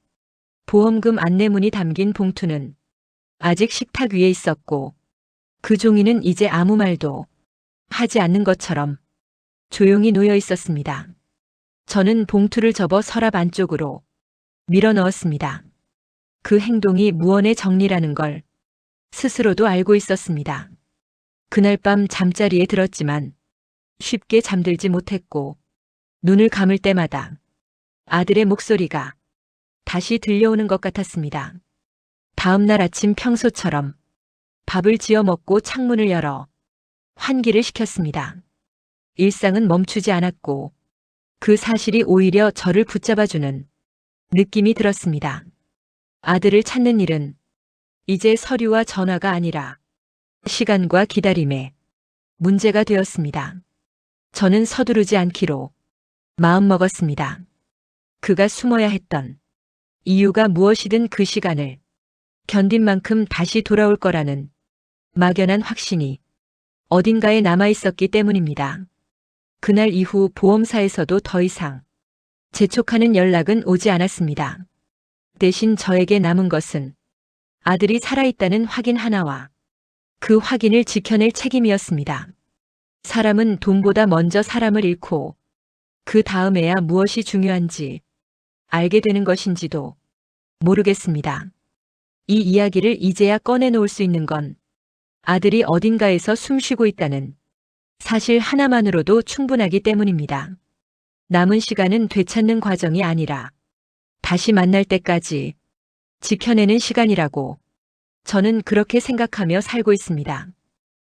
보험금 안내문이 담긴 봉투는 아직 식탁 위에 있었고 그 종이는 이제 아무 말도 하지 않는 것처럼 조용히 놓여 있었습니다. 저는 봉투를 접어 서랍 안쪽으로 밀어 넣었습니다. 그 행동이 무언의 정리라는 걸 스스로도 알고 있었습니다. 그날 밤 잠자리에 들었지만 쉽게 잠들지 못했고 눈을 감을 때마다 아들의 목소리가 다시 들려오는 것 같았습니다. 다음 날 아침 평소처럼 밥을 지어 먹고 창문을 열어 환기를 시켰습니다. 일상은 멈추지 않았고 그 사실이 오히려 저를 붙잡아주는 느낌이 들었습니다. 아들을 찾는 일은 이제 서류와 전화가 아니라 시간과 기다림의 문제가 되었습니다. 저는 서두르지 않기로 마음먹었습니다. 그가 숨어야 했던 이유가 무엇이든 그 시간을 견딘 만큼 다시 돌아올 거라는 막연한 확신이 어딘가에 남아있었기 때문입니다. 그날 이후 보험사에서도 더 이상 재촉하는 연락은 오지 않았습니다. 대신 저에게 남은 것은 아들이 살아있다는 확인 하나와 그 확인을 지켜낼 책임이었습니다. 사람은 돈보다 먼저 사람을 잃고 그 다음에야 무엇이 중요한지 알게 되는 것인지도 모르겠습니다. 이 이야기를 이제야 꺼내놓을 수 있는 건 아들이 어딘가에서 숨쉬고 있다는 사실 하나만으로도 충분하기 때문입니다. 남은 시간은 되찾는 과정이 아니라 다시 만날 때까지 지켜내는 시간이라고 저는 그렇게 생각하며 살고 있습니다.